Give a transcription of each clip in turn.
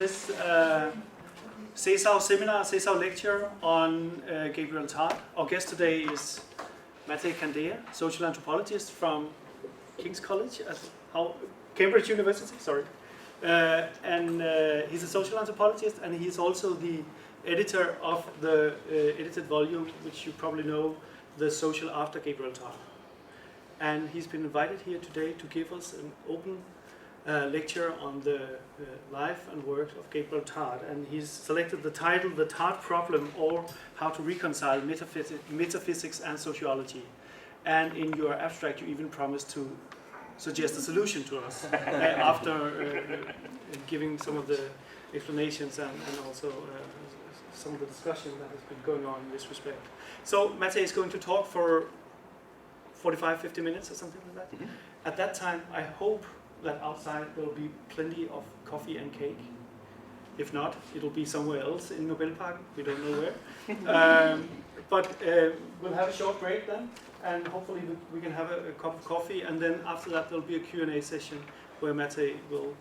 This CESAW seminar, CESAW lecture on Gabriel Tarde. Our guest today is Matei Candea, social anthropologist from King's College, Cambridge University, sorry. And he's a social anthropologist, and he's also the editor of the edited volume, which you probably know, The Social After Gabriel Tarde. And he's been invited here today to give us an open lecture on the life and work of Gabriel Tarde, and he's selected the title "The Tarde Problem," or How to Reconcile Metaphysics and Sociology. And in your abstract, you even promised to suggest a solution to us after giving some of the explanations and also some of the discussion that has been going on in this respect. So Matei is going to talk for 45-50 minutes or something like that. Mm-hmm. At that time, I hope that outside there will be plenty of coffee and cake. If not, it'll be somewhere else in Nobelparken. We don't know where. But we'll have a short break then, and hopefully we can have a cup of coffee, and then after that there'll be a Q&A session where Matei will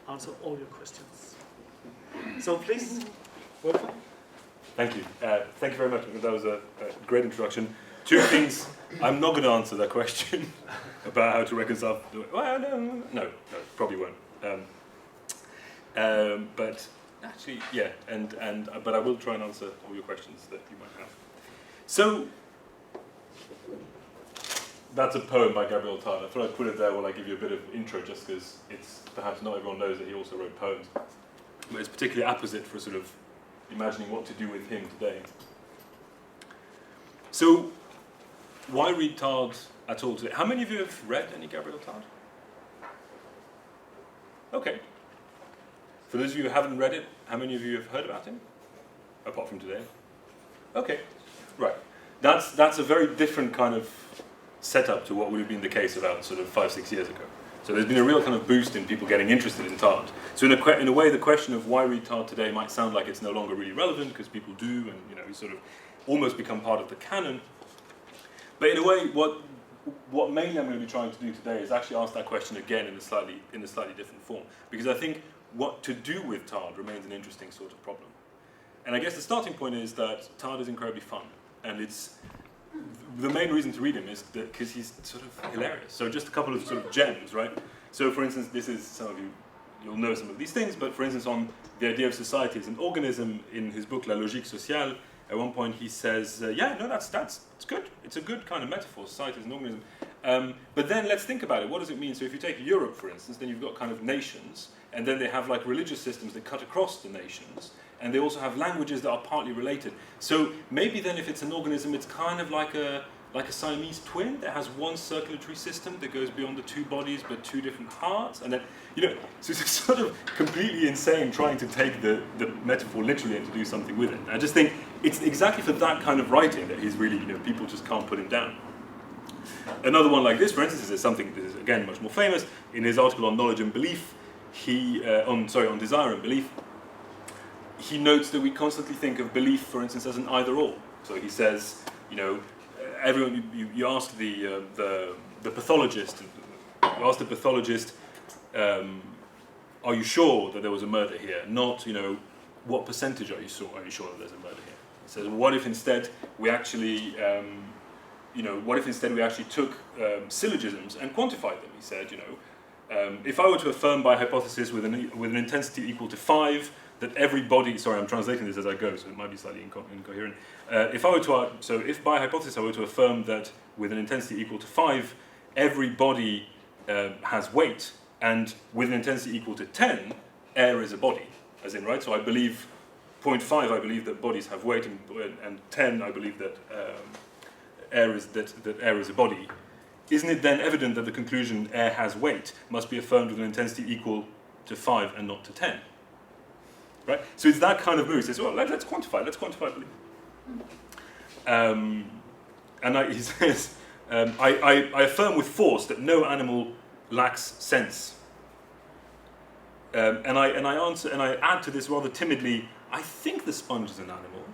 answer all your questions. So please, welcome. Thank you. Thank you very much. That was a great introduction. Two things. I'm not going to answer that question about how to reconcile. Well, no, probably won't. But actually, yeah, but I will try and answer all your questions that you might have. So that's a poem by Gabriel Tarde. I thought I'd put it there while I give you a bit of intro, just because it's perhaps not everyone knows that he also wrote poems, but it's particularly apposite for sort of imagining what to do with him today. So, why read Tarde at all today? How many of you have read any Gabriel Tarde? Okay. For those of you who haven't read it, how many of you have heard about him? Apart from today? Okay. Right. That's a very different kind of setup to what would have been the case about sort of 5-6 years ago. So there's been a real kind of boost in people getting interested in Tarde. So in a way, the question of why read Tarde today might sound like it's no longer really relevant because people do, and you sort of almost become part of the canon. But in a way, what mainly I'm going to be trying to do today is actually ask that question again in a slightly different form, because I think what to do with Tarde remains an interesting sort of problem. And I guess the starting point is that Tarde is incredibly fun, and it's the main reason to read him is because he's sort of hilarious. So just a couple of sort of gems, right? So for instance, this is some of you'll know some of these things, but for instance, on the idea of society as an organism in his book La Logique Sociale. At one point he says, it's good. It's a good kind of metaphor, society as an organism. But then let's think about it. What does it mean? So if you take Europe, for instance, then you've got kind of nations, and then they have like religious systems that cut across the nations, and they also have languages that are partly related. So maybe then if it's an organism, it's kind of like a Siamese twin that has one circulatory system that goes beyond the two bodies but two different hearts, and then so it's sort of completely insane trying to take the metaphor literally and to do something with it. I just think it's exactly for that kind of writing that he's really people just can't put him down. Another one like this, for instance, is something that is again much more famous. In his article on knowledge and belief, on desire and belief, he notes that we constantly think of belief, for instance, as an either/or. So he says, everyone, you ask the pathologist, are you sure that there was a murder here? Not, what percentage are you sure that there's a murder here? He says, what if instead we actually, took syllogisms and quantified them? He said, if I were to affirm by hypothesis with an intensity equal to 5 that every body, sorry, I'm translating this as I go, so it might be slightly incoherent. If by hypothesis I were to affirm that with an intensity equal to 5, every body has weight, and with an intensity equal to 10, air is a body, as in, right? So I believe 0.5, I believe that bodies have weight, and 10, I believe that air is a body. Isn't it then evident that the conclusion air has weight must be affirmed with an intensity equal to 5 and not to 10? Right? So it's that kind of move. He says, well, let's quantify belief. He says, I affirm with force that no animal lacks sense. And I add to this rather timidly, I think the sponge is an animal.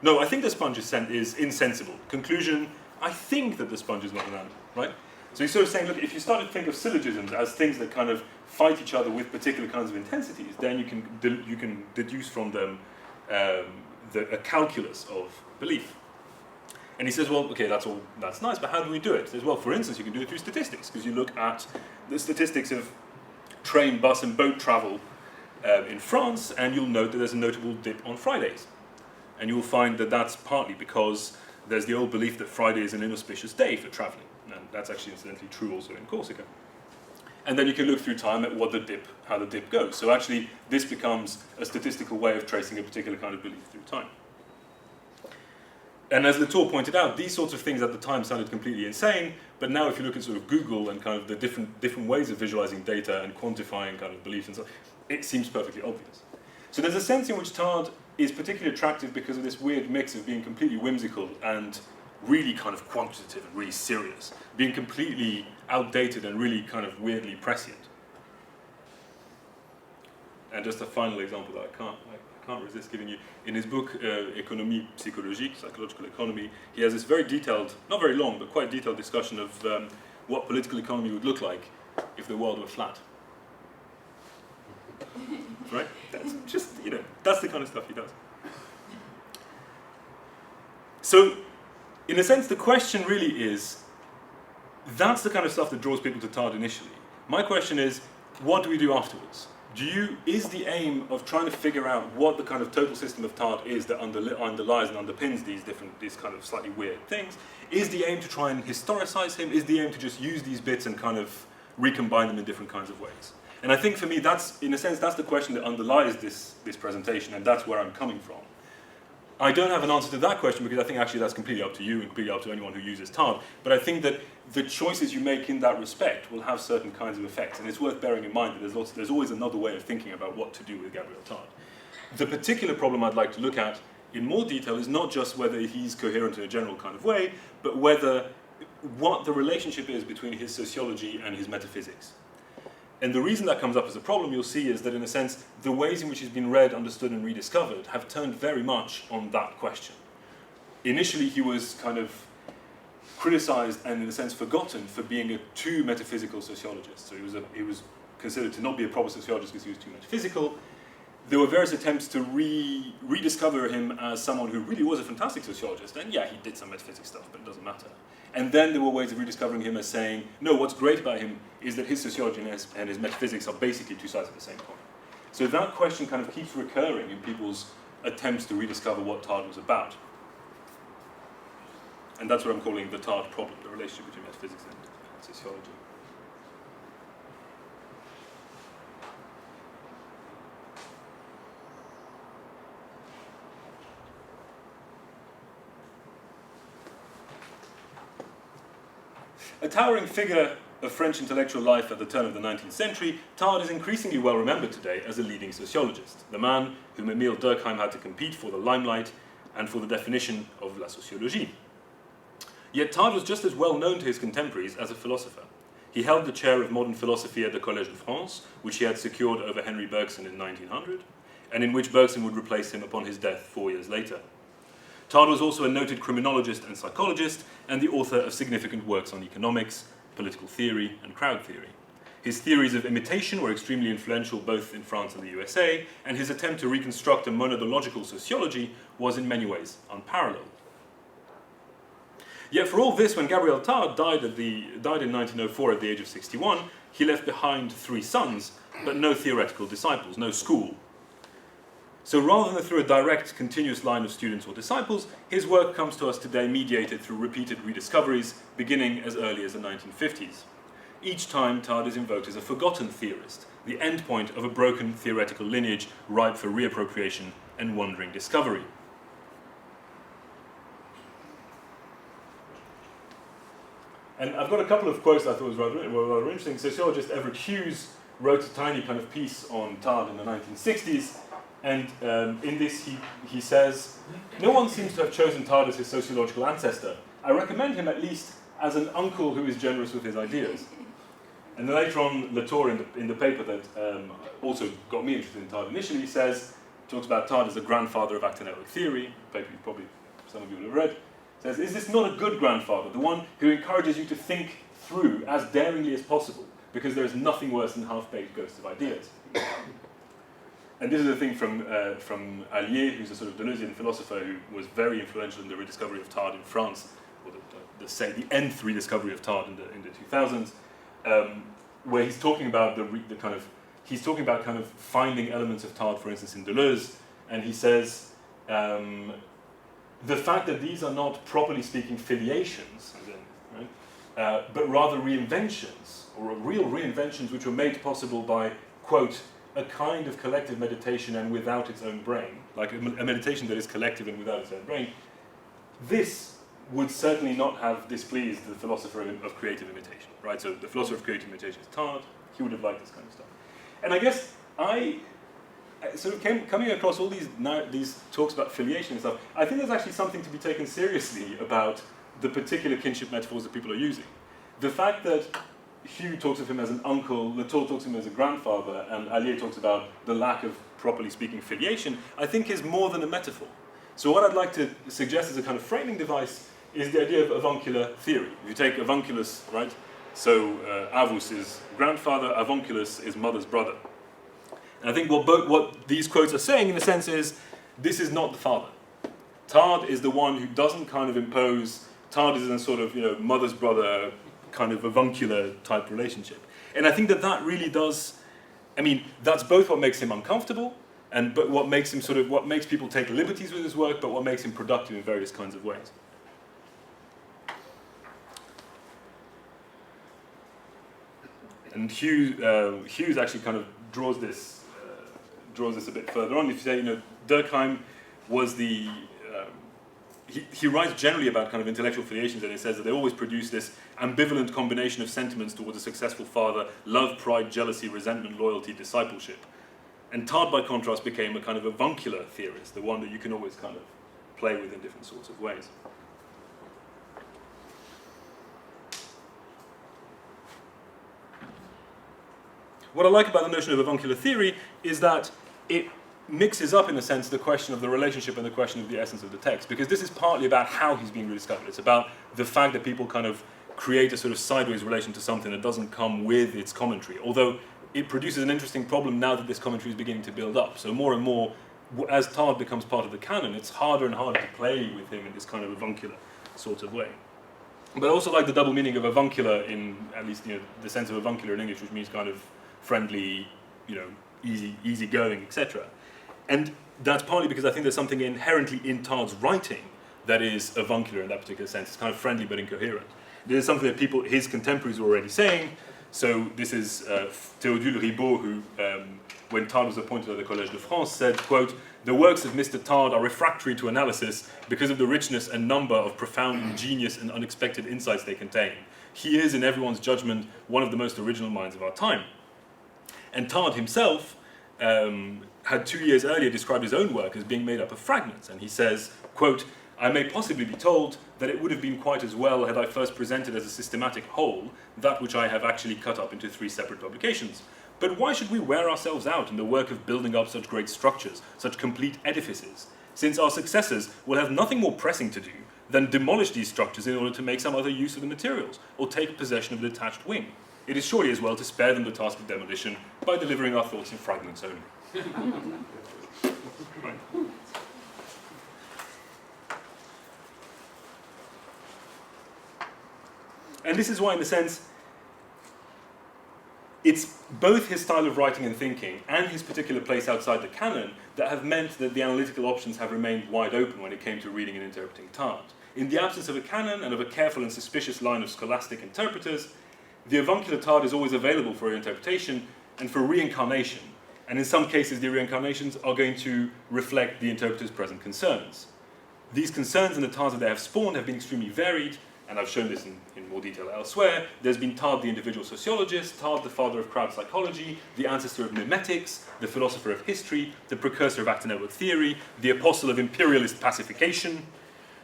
No, I think the sponge is insensible. Conclusion, I think that the sponge is not an animal, right? So he's sort of saying, look, if you start to think of syllogisms as things that kind of fight each other with particular kinds of intensities, then you can deduce from them a calculus of belief. And he says, well, okay, that's nice, but how do we do it? He says, well, for instance, you can do it through statistics, because you look at the statistics of train, bus, and boat travel in France, and you'll note that there's a notable dip on Fridays. And you'll find that that's partly because there's the old belief that Friday is an inauspicious day for traveling. And that's actually incidentally true also in Corsica. And then you can look through time at how the dip goes. So actually, this becomes a statistical way of tracing a particular kind of belief through time. And as Latour pointed out, these sorts of things at the time sounded completely insane, but now if you look at sort of Google and kind of the different ways of visualizing data and quantifying kind of beliefs and so on, it seems perfectly obvious. So there's a sense in which Tarde is particularly attractive because of this weird mix of being completely whimsical and really kind of quantitative and really serious, being completely outdated and really kind of weirdly prescient. And just a final example that I can't resist giving you. In his book, Économie psychologique, Psychological Economy, he has this very detailed, not very long, but quite detailed discussion of what political economy would look like if the world were flat. Right? That's just, that's the kind of stuff he does. So, in a sense, the question really is, that's the kind of stuff that draws people to Tarde initially. My question is, what do we do afterwards? Is the aim of trying to figure out what the kind of total system of Tarde is that underlies and underpins these kind of slightly weird things, is the aim to try and historicize him? Is the aim to just use these bits and kind of recombine them in different kinds of ways? And I think for me, that's, in a sense, that's the question that underlies this presentation, and that's where I'm coming from. I don't have an answer to that question because I think actually that's completely up to you and completely up to anyone who uses Tarde. But I think that the choices you make in that respect will have certain kinds of effects. And it's worth bearing in mind that there's always another way of thinking about what to do with Gabriel Tarde. The particular problem I'd like to look at in more detail is not just whether he's coherent in a general kind of way, but what the relationship is between his sociology and his metaphysics. And the reason that comes up as a problem, you'll see, is that in a sense, the ways in which he's been read, understood, and rediscovered have turned very much on that question. Initially, he was kind of criticized and, in a sense, forgotten for being a too metaphysical sociologist. So he was considered to not be a proper sociologist because he was too metaphysical. There were various attempts to rediscover him as someone who really was a fantastic sociologist. And yeah, he did some metaphysics stuff, but it doesn't matter. And then there were ways of rediscovering him as saying, no, what's great about him is that his sociology and his metaphysics are basically two sides of the same coin. So that question kind of keeps recurring in people's attempts to rediscover what Tarde was about. And that's what I'm calling the Tarde problem, the relationship between metaphysics and sociology. A towering figure of French intellectual life at the turn of the 19th century, Tarde is increasingly well remembered today as a leading sociologist, the man whom Emile Durkheim had to compete for the limelight and for the definition of la sociologie. Yet Tarde was just as well known to his contemporaries as a philosopher. He held the chair of modern philosophy at the Collège de France, which he had secured over Henry Bergson in 1900, and in which Bergson would replace him upon his death 4 years later. Tarde was also a noted criminologist and psychologist, and the author of significant works on economics, political theory, and crowd theory. His theories of imitation were extremely influential both in France and the USA, and his attempt to reconstruct a monadological sociology was in many ways unparalleled. Yet for all this, when Gabriel Tarde died in 1904 at the age of 61, he left behind 3 sons, but no theoretical disciples, no school. So rather than through a direct, continuous line of students or disciples, his work comes to us today mediated through repeated rediscoveries, beginning as early as the 1950s. Each time, Tarde is invoked as a forgotten theorist, the endpoint of a broken theoretical lineage ripe for reappropriation and wandering discovery. And I've got a couple of quotes I thought was rather interesting. Sociologist Everett Hughes wrote a tiny kind of piece on Tarde in the 1960s, and in this he says, "No one seems to have chosen Tarde as his sociological ancestor. I recommend him at least as an uncle who is generous with his ideas." And then later on, Latour in the paper that also got me interested in Tarde initially talks about Tarde as the grandfather of actor network theory, a paper some of you will have read. Says, "Is this not a good grandfather, the one who encourages you to think through as daringly as possible, because there is nothing worse than half-baked ghosts of ideas. And this is a thing from Allier, who's a sort of Deleuzian philosopher who was very influential in the rediscovery of Tarde in France, or the nth rediscovery of Tarde in the 2000s, where he's talking about he's talking about kind of finding elements of Tarde, for instance, in Deleuze, and he says the fact that these are not, properly speaking, filiations, right, but rather reinventions, or real reinventions which were made possible by, quote, a kind of collective meditation and without its own brain, like a meditation that is collective and without its own brain, this would certainly not have displeased the philosopher of creative imitation, right? So the philosopher of creative imitation is Tarde. He would have liked this kind of stuff. And I guess I sort of coming across all these talks about filiation and stuff, I think there's actually something to be taken seriously about the particular kinship metaphors that people are using. The fact that Hugh talks of him as an uncle, Latour talks of him as a grandfather, and Allier talks about the lack of, properly speaking, filiation, I think is more than a metaphor. So what I'd like to suggest as a kind of framing device is the idea of avuncular theory. If you take avunculus, right, so avus is grandfather, avunculus is mother's brother. And I think what these quotes are saying, in a sense, is this is not the father. Tarde is the one who doesn't kind of impose, Tarde is in a sort of, mother's brother kind of avuncular type relationship. And I think that really does, that's both what makes him uncomfortable, but what makes him what makes people take liberties with his work, but what makes him productive in various kinds of ways. And Hughes actually kind of draws this a bit further on. If you say, Durkheim was the he writes generally about kind of intellectual filiations, and he says that they always produce this ambivalent combination of sentiments towards a successful father: love, pride, jealousy, resentment, loyalty, discipleship. And Tarde, by contrast, became a kind of avuncular theorist, the one that you can always kind of play with in different sorts of ways. What I like about the notion of avuncular theory is that it mixes up, in a sense, the question of the relationship and the question of the essence of the text, because this is partly about how he's being rediscovered. It's about the fact that people kind of create a sort of sideways relation to something that doesn't come with its commentary, although it produces an interesting problem now that this commentary is beginning to build up. So more and more, as Tarde becomes part of the canon, it's harder and harder to play with him in this kind of avuncular sort of way. But I also like the double meaning of avuncular in, at least, the sense of avuncular in English, which means kind of friendly, easy going, etc. And that's partly because I think there's something inherently in Tarde's writing that is avuncular in that particular sense. It's kind of friendly but incoherent. This is something that his contemporaries were already saying. So this is Théodule Ribot, who, when Tarde was appointed at the Collège de France, said, quote, "The works of Mr. Tarde are refractory to analysis because of the richness and number of profound ingenious and unexpected insights they contain. He is, in everyone's judgment, one of the most original minds of our time." And Tarde himself had 2 years earlier described his own work as being made up of fragments. And he says, quote, "I may possibly be told that it would have been quite as well had I first presented as a systematic whole that which I have actually cut up into 3 separate publications. But why should we wear ourselves out in the work of building up such great structures, such complete edifices, since our successors will have nothing more pressing to do than demolish these structures in order to make some other use of the materials, or take possession of the detached wing? It is surely as well to spare them the task of demolition by delivering our thoughts in fragments only." Right. And this is why, in a sense, it's both his style of writing and thinking and his particular place outside the canon that have meant that the analytical options have remained wide open when it came to reading and interpreting Tarde. In the absence of a canon and of a careful and suspicious line of scholastic interpreters, the avuncular Tarde is always available for interpretation and for reincarnation, and in some cases the reincarnations are going to reflect the interpreter's present concerns. These concerns and the Tardes that they have spawned have been extremely varied, and I've shown this in more detail elsewhere. There's been Tarde the individual sociologist, Tarde the father of crowd psychology, the ancestor of mimetics, the philosopher of history, the precursor of actor network theory, the apostle of imperialist pacification,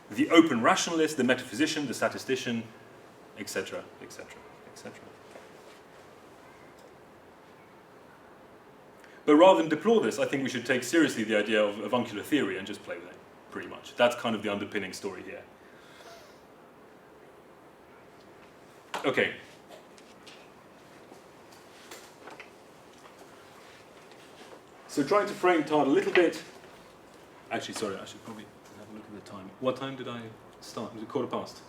the open rationalist, the metaphysician, the statistician, etc., etc., etc. But rather than deplore this, I think we should take seriously the idea of avuncular theory and just play with it, pretty much. That's kind of the underpinning story here. Okay, So trying to frame Tarde a little bit. Actually, sorry, I should probably have a look at the time. What time did I start? Was it 1:15? A quarter past.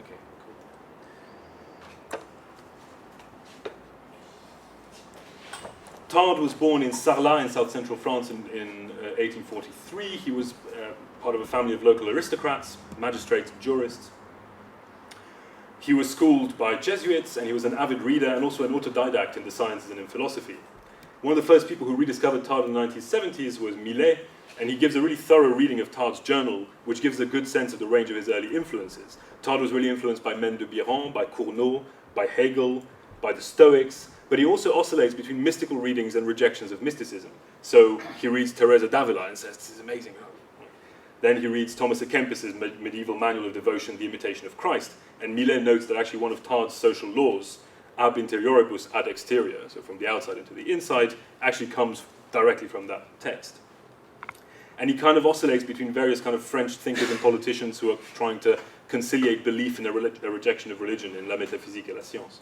Okay, cool. Tarde was born in Sarlat in south-central France in 1843. He was part of a family of local aristocrats, magistrates, jurists. He was schooled by Jesuits, and he was an avid reader and also an autodidact in the sciences and in philosophy. One of the first people who rediscovered Tarde in the 1970s was Millet, and he gives a really thorough reading of Tarde's journal, which gives a good sense of the range of his early influences. Tarde was really influenced by Men de Biran, by Cournot, by Hegel, by the Stoics, but he also oscillates between mystical readings and rejections of mysticism. So he reads Teresa d'Avila and says, this is amazing. Then he reads Thomas à Kempis's medieval manual of devotion, The Imitation of Christ, and Millet notes that actually one of Tarde's social laws, ab interioribus ad exterior, so from the outside into the inside, actually comes directly from that text. And he kind of oscillates between various kind of French thinkers and politicians who are trying to conciliate belief in a rejection of religion in La Métaphysique et la Science.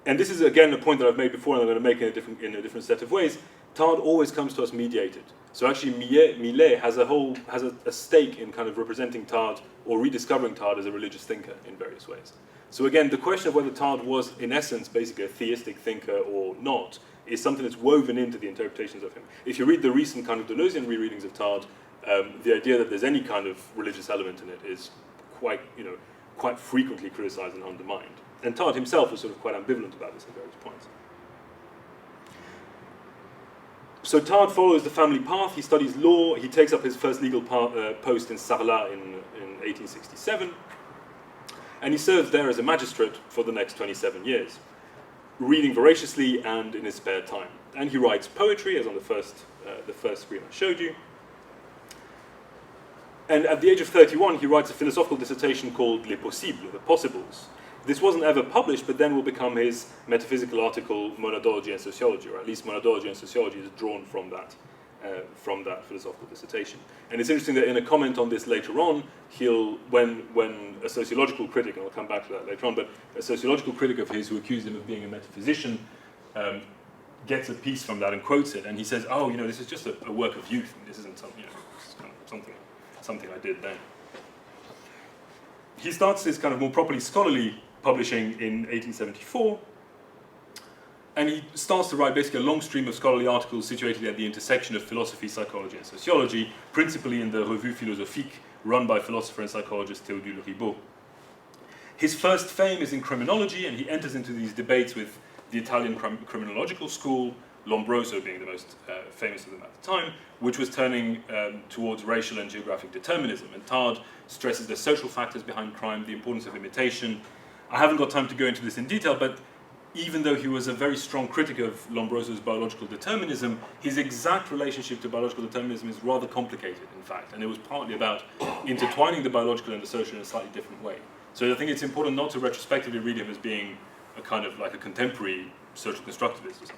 And this is again a point that I've made before, and I'm going to make it in a different set of ways. Tarde always comes to us mediated. So actually, Millet has a stake in kind of representing Tarde or rediscovering Tarde as a religious thinker in various ways. So again, the question of whether Tarde was, in essence, basically a theistic thinker or not, is something that's woven into the interpretations of him. If you read the recent kind of Deleuzian rereadings of Tarde, the idea that there's any kind of religious element in it is quite frequently criticized and undermined. And Tarde himself was sort of quite ambivalent about this at various points. So Tarde follows the family path. He studies law. He takes up his first legal post in Sarlat in 1867. And he serves there as a magistrate for the next 27 years, reading voraciously and in his spare time. And he writes poetry, as on the first screen I showed you. And at the age of 31, he writes a philosophical dissertation called Les Possibles, the Possibles. This wasn't ever published, but then will become his metaphysical article, Monadology and Sociology, or at least Monadology and Sociology is drawn from that philosophical dissertation. And it's interesting that in a comment on this later on, when a sociological critic, and I'll come back to that later on, but a sociological critic of his who accused him of being a metaphysician gets a piece from that and quotes it, and he says, oh, this is just a work of youth, and this isn't something, it's kind of something I did then. He starts his kind of more properly scholarly publishing in 1874, and he starts to write basically a long stream of scholarly articles situated at the intersection of philosophy, psychology, and sociology, principally in the Revue Philosophique, run by philosopher and psychologist Théodule Ribot. His first fame is in criminology, and he enters into these debates with the Italian criminological school, Lombroso being the most famous of them at the time, which was turning towards racial and geographic determinism. And Tarde stresses the social factors behind crime, the importance of imitation. I haven't got time to go into this in detail, but even though he was a very strong critic of Lombroso's biological determinism, his exact relationship to biological determinism is rather complicated, in fact, and it was partly about intertwining the biological and the social in a slightly different way. So I think it's important not to retrospectively read him as being a kind of like a contemporary social constructivist or something.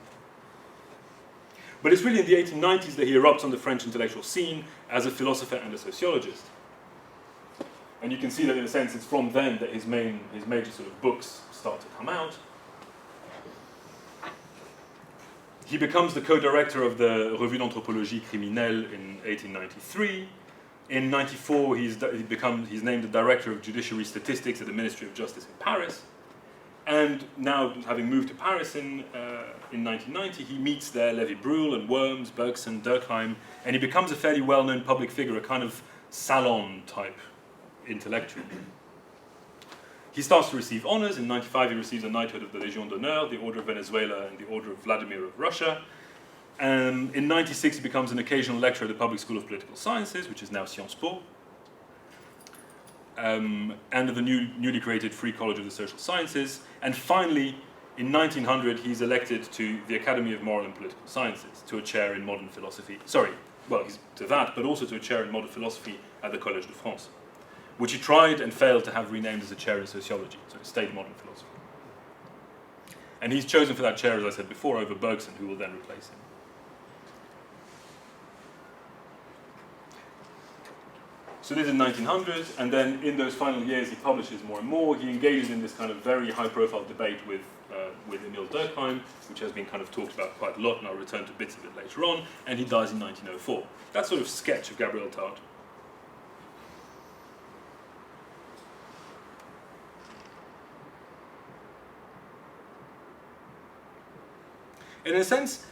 But it's really in the 1890s that he erupts on the French intellectual scene as a philosopher and a sociologist. And you can see that in a sense it's from then that his major sort of books start to come out. He becomes the co-director of the Revue d'Anthropologie Criminelle in 1893. In 94, he's named the director of judiciary statistics at the Ministry of Justice in Paris. And now, having moved to Paris in 1990, he meets there Lévi-Brühl and Worms, Bergson, Durkheim, and he becomes a fairly well-known public figure, a kind of salon-type intellectual. He starts to receive honors. In 95, he receives a knighthood of the Légion d'honneur, the Order of Venezuela, and the Order of Vladimir of Russia. In 96, he becomes an occasional lecturer at the Public School of Political Sciences, which is now Sciences Po, and at the newly created Free College of the Social Sciences. And finally, in 1900, he's elected to the Academy of Moral and Political Sciences, to a chair in modern philosophy. He's to that, but also to a chair in modern philosophy at the Collège de France, which he tried and failed to have renamed as a chair in sociology, so it stayed modern philosophy. And he's chosen for that chair, as I said before, over Bergson, who will then replace him. So this is 1900, and then in those final years he publishes more and more. He engages in this kind of very high-profile debate with Emil Durkheim, which has been kind of talked about quite a lot, and I'll return to bits of it later on, and he dies in 1904. That sort of sketch of Gabriel Tarde. In a sense,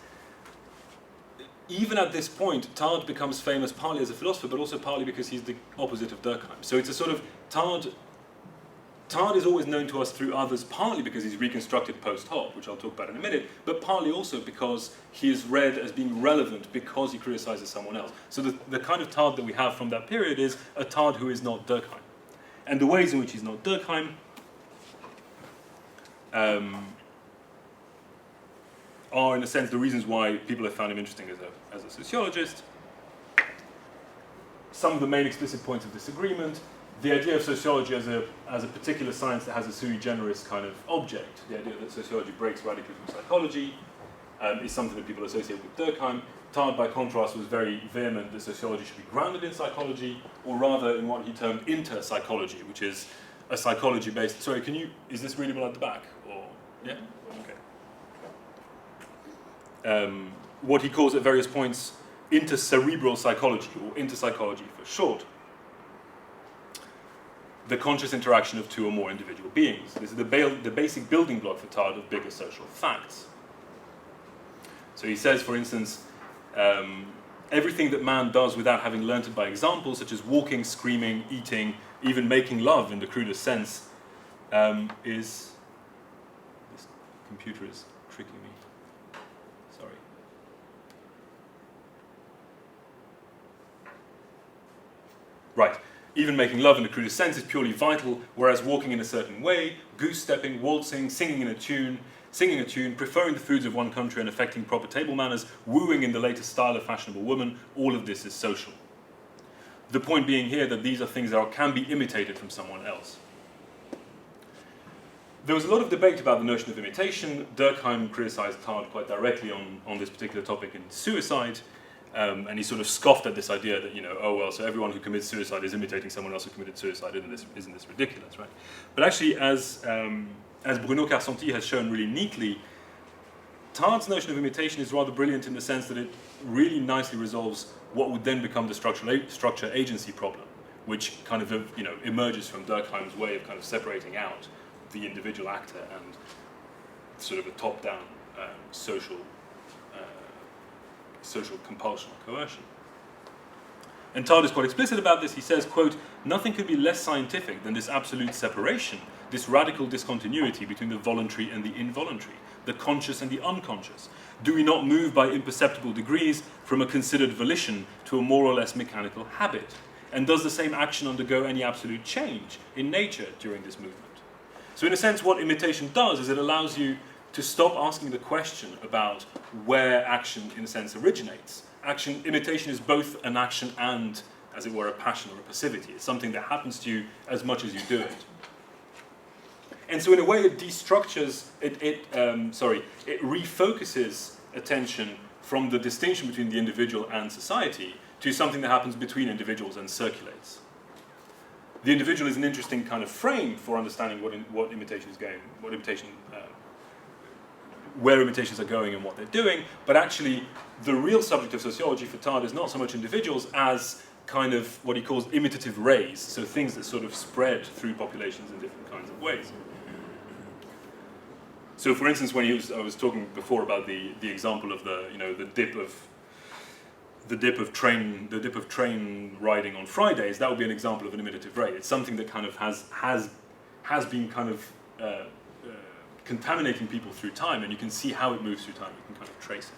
even at this point, Tarde becomes famous partly as a philosopher, but also partly because he's the opposite of Durkheim. So it's a sort of Tarde is always known to us through others, partly because he's reconstructed post hoc, which I'll talk about in a minute, but partly also because he is read as being relevant because he criticizes someone else. So the kind of Tarde that we have from that period is a Tarde who is not Durkheim. And the ways in which he's not Durkheim are, in a sense, the reasons why people have found him interesting as a sociologist. Some of the main explicit points of disagreement: the idea of sociology as a particular science that has a sui generis kind of object, the idea that sociology breaks radically from psychology, is something that people associate with Durkheim. Tarde, by contrast, was very vehement that sociology should be grounded in psychology, or rather in what he termed inter-psychology, which is a psychology-based... Sorry, is this readable at the back? Or yeah? Okay. What he calls at various points intercerebral psychology, or interpsychology for short. The conscious interaction of two or more individual beings. This is the basic building block for Tarde of bigger social facts. So he says, for instance, everything that man does without having learnt it by example, such as walking, screaming, eating, even making love in the crudest sense, is... This computer is tricking me. Sorry. Right. Even making love in the crudest sense is purely vital, whereas walking in a certain way, goose-stepping, waltzing, singing a tune, preferring the foods of one country and affecting proper table manners, wooing in the latest style of fashionable woman, all of this is social. The point being here that these are things that can be imitated from someone else. There was a lot of debate about the notion of imitation. Durkheim criticized Tarde quite directly on this particular topic in Suicide. And he sort of scoffed at this idea that, oh well, so everyone who commits suicide is imitating someone else who committed suicide. Isn't this ridiculous, right? But actually, as Bruno Carcenti has shown really neatly, Tarde's notion of imitation is rather brilliant in the sense that it really nicely resolves what would then become the structure agency problem, which kind of emerges from Durkheim's way of kind of separating out the individual actor and sort of a top-down social compulsion or coercion. And Tarde is quite explicit about this. He says, quote, "Nothing could be less scientific than this absolute separation, this radical discontinuity between the voluntary and the involuntary, the conscious and the unconscious. Do we not move by imperceptible degrees from a considered volition to a more or less mechanical habit? And does the same action undergo any absolute change in nature during this movement?" So in a sense, what imitation does is it allows you to stop asking the question about where action, in a sense, originates. Imitation is both an action and, as it were, a passion or a passivity. It's something that happens to you as much as you do it. And so in a way it destructures, it refocuses attention from the distinction between the individual and society to something that happens between individuals and circulates. The individual is an interesting kind of frame for understanding what imitation is going, where imitations are going and what they're doing, but actually the real subject of sociology for Tarde is not so much individuals as kind of what he calls imitative rays, so things that sort of spread through populations in different kinds of ways. So for instance, when I was talking before about the example of the dip of train riding on Fridays, that would be an example of an imitative ray. It's something that kind of has been kind of contaminating people through time, and you can see how it moves through time. You can kind of trace it.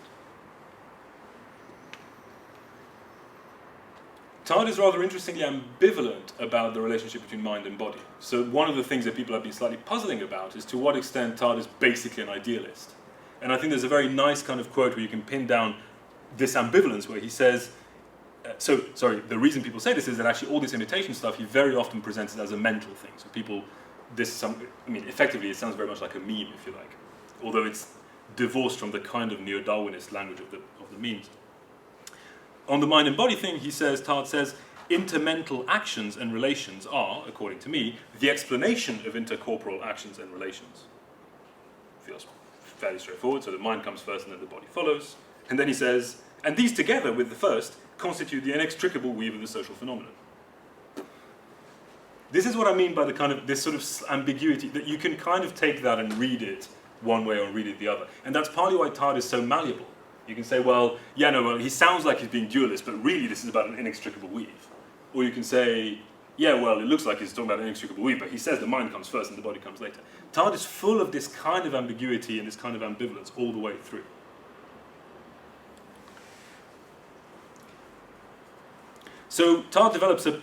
Tarde is rather interestingly ambivalent about the relationship between mind and body. So one of the things that people have been slightly puzzling about is to what extent Tarde is basically an idealist. And I think there's a very nice kind of quote where you can pin down this ambivalence, where he says, the reason people say this is that actually all this imitation stuff he very often presents it as a mental thing. So people, effectively it sounds very much like a meme, if you like, although it's divorced from the kind of neo-Darwinist language of the memes. On the mind and body thing, Tarde says, intermental actions and relations are, according to me, the explanation of intercorporal actions and relations. Feels fairly straightforward, so the mind comes first and then the body follows. And then he says, and these together with the first constitute the inextricable weave of the social phenomenon. This is what I mean by the kind of, this sort of ambiguity, that you can kind of take that and read it one way or read it the other. And that's partly why Tarde is so malleable. You can say, well, yeah, no, well, he sounds like he's being dualist, but really this is about an inextricable weave. Or you can say, yeah, well, it looks like he's talking about an inextricable weave, but he says the mind comes first and the body comes later. Tarde is full of this kind of ambiguity and this kind of ambivalence all the way through. So Tarde develops in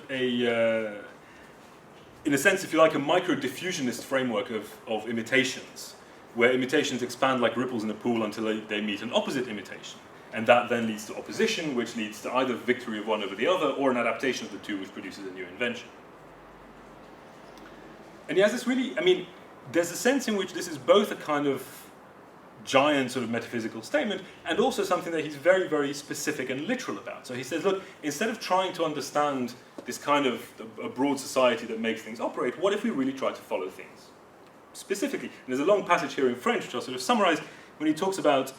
a sense, if you like, a micro-diffusionist framework of imitations, where imitations expand like ripples in a pool until they meet an opposite imitation. And that then leads to opposition, which leads to either victory of one over the other, or an adaptation of the two, which produces a new invention. And he has this really, I mean, there's a sense in which this is both a kind of giant sort of metaphysical statement, and also something that he's very, very specific and literal about. So he says, look, instead of trying to understand this kind of a broad society that makes things operate, what if we really try to follow things specifically? And there's a long passage here in French, which I'll sort of summarize, when he talks about,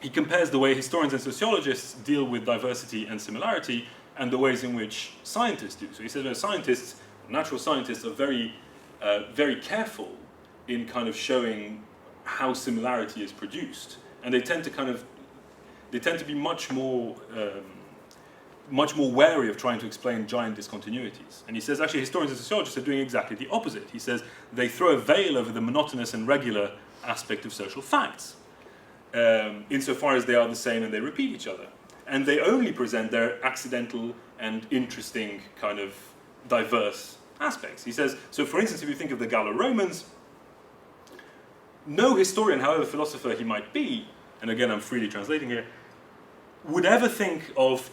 he compares the way historians and sociologists deal with diversity and similarity and the ways in which scientists do. So he says, scientists, natural scientists, are very, very careful in kind of showing how similarity is produced, and they tend to be much more wary of trying to explain giant discontinuities. And he says actually historians and sociologists are doing exactly the opposite. He says they throw a veil over the monotonous and regular aspect of social facts, insofar as they are the same and they repeat each other. And they only present their accidental and interesting kind of diverse aspects. He says, so for instance, if you think of the Gallo-Romans, no historian, however philosopher he might be, and again I'm freely translating here, would ever think of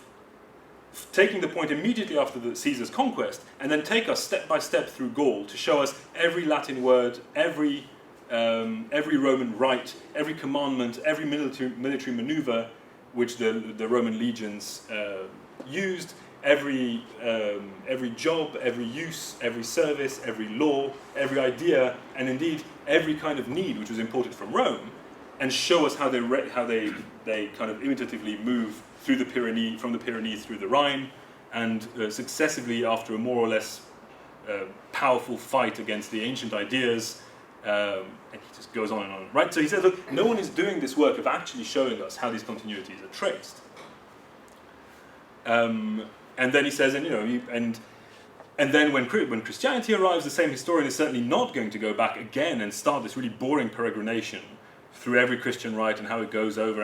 taking the point immediately after the Caesar's conquest and then take us step by step through Gaul to show us every Latin word, every Roman rite, every commandment, every military maneuver which the Roman legions used, every job, every use, every service, every law, every idea, and indeed every kind of need which was imported from Rome, and show us how they kind of imitatively move through the Pyrenees, from the Pyrenees through the Rhine, and successively, after a more or less powerful fight against the ancient ideas, and he just goes on and on. Right? So he says, look, no one is doing this work of actually showing us how these continuities are traced. And then he says, and then when Christianity arrives, the same historian is certainly not going to go back again and start this really boring peregrination through every Christian rite and how it goes over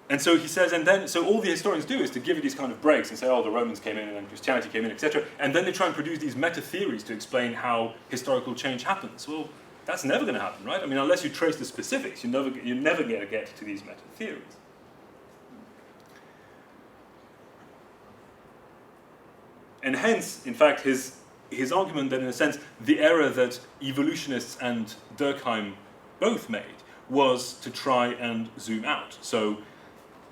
and so he says, so all the historians do is to give you these kind of breaks and say, oh, the Romans came in and then Christianity came in, etc. And then they try and produce these meta-theories to explain how historical change happens. Well, that's never going to happen, right? I mean, unless you trace the specifics, you're never going to get to these meta-theories. And hence, in fact, his argument that, in a sense, the error that evolutionists and Durkheim both made was to try and zoom out. So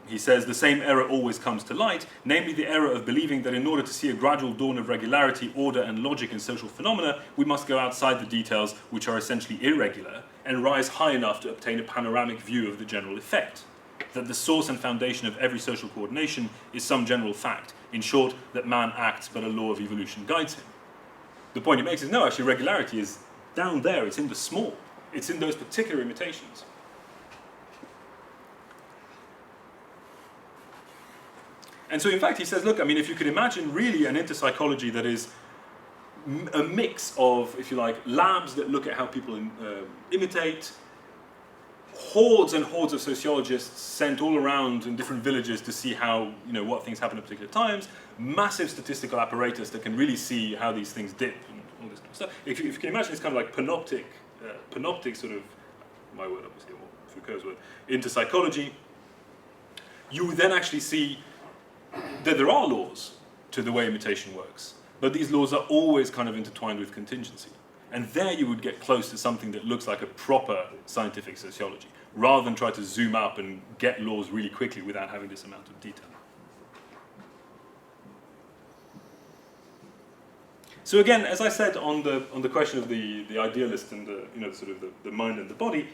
he says the same error always comes to light, namely the error of believing that in order to see a gradual dawn of regularity, order, and logic in social phenomena, we must go outside the details which are essentially irregular and rise high enough to obtain a panoramic view of the general effect. That the source and foundation of every social coordination is some general fact. In short, that man acts, but a law of evolution guides him. The point he makes is, no, actually regularity is down there, it's in the small. It's in those particular imitations. And so, in fact, he says, look, I mean, if you could imagine really an interpsychology that is a mix of, if you like, labs that look at how people imitate, hordes and hordes of sociologists sent all around in different villages to see how, what things happen at particular times, massive statistical apparatus that can really see how these things dip and all this kind of stuff. If you can imagine this kind of like panoptic sort of, my word obviously, or Foucault's word, interpsychology, you would then actually see that there are laws to the way imitation works, but these laws are always kind of intertwined with contingency. And there you would get close to something that looks like a proper scientific sociology, rather than try to zoom up and get laws really quickly without having this amount of detail. So again, as I said on the question of the idealist and the mind and the body,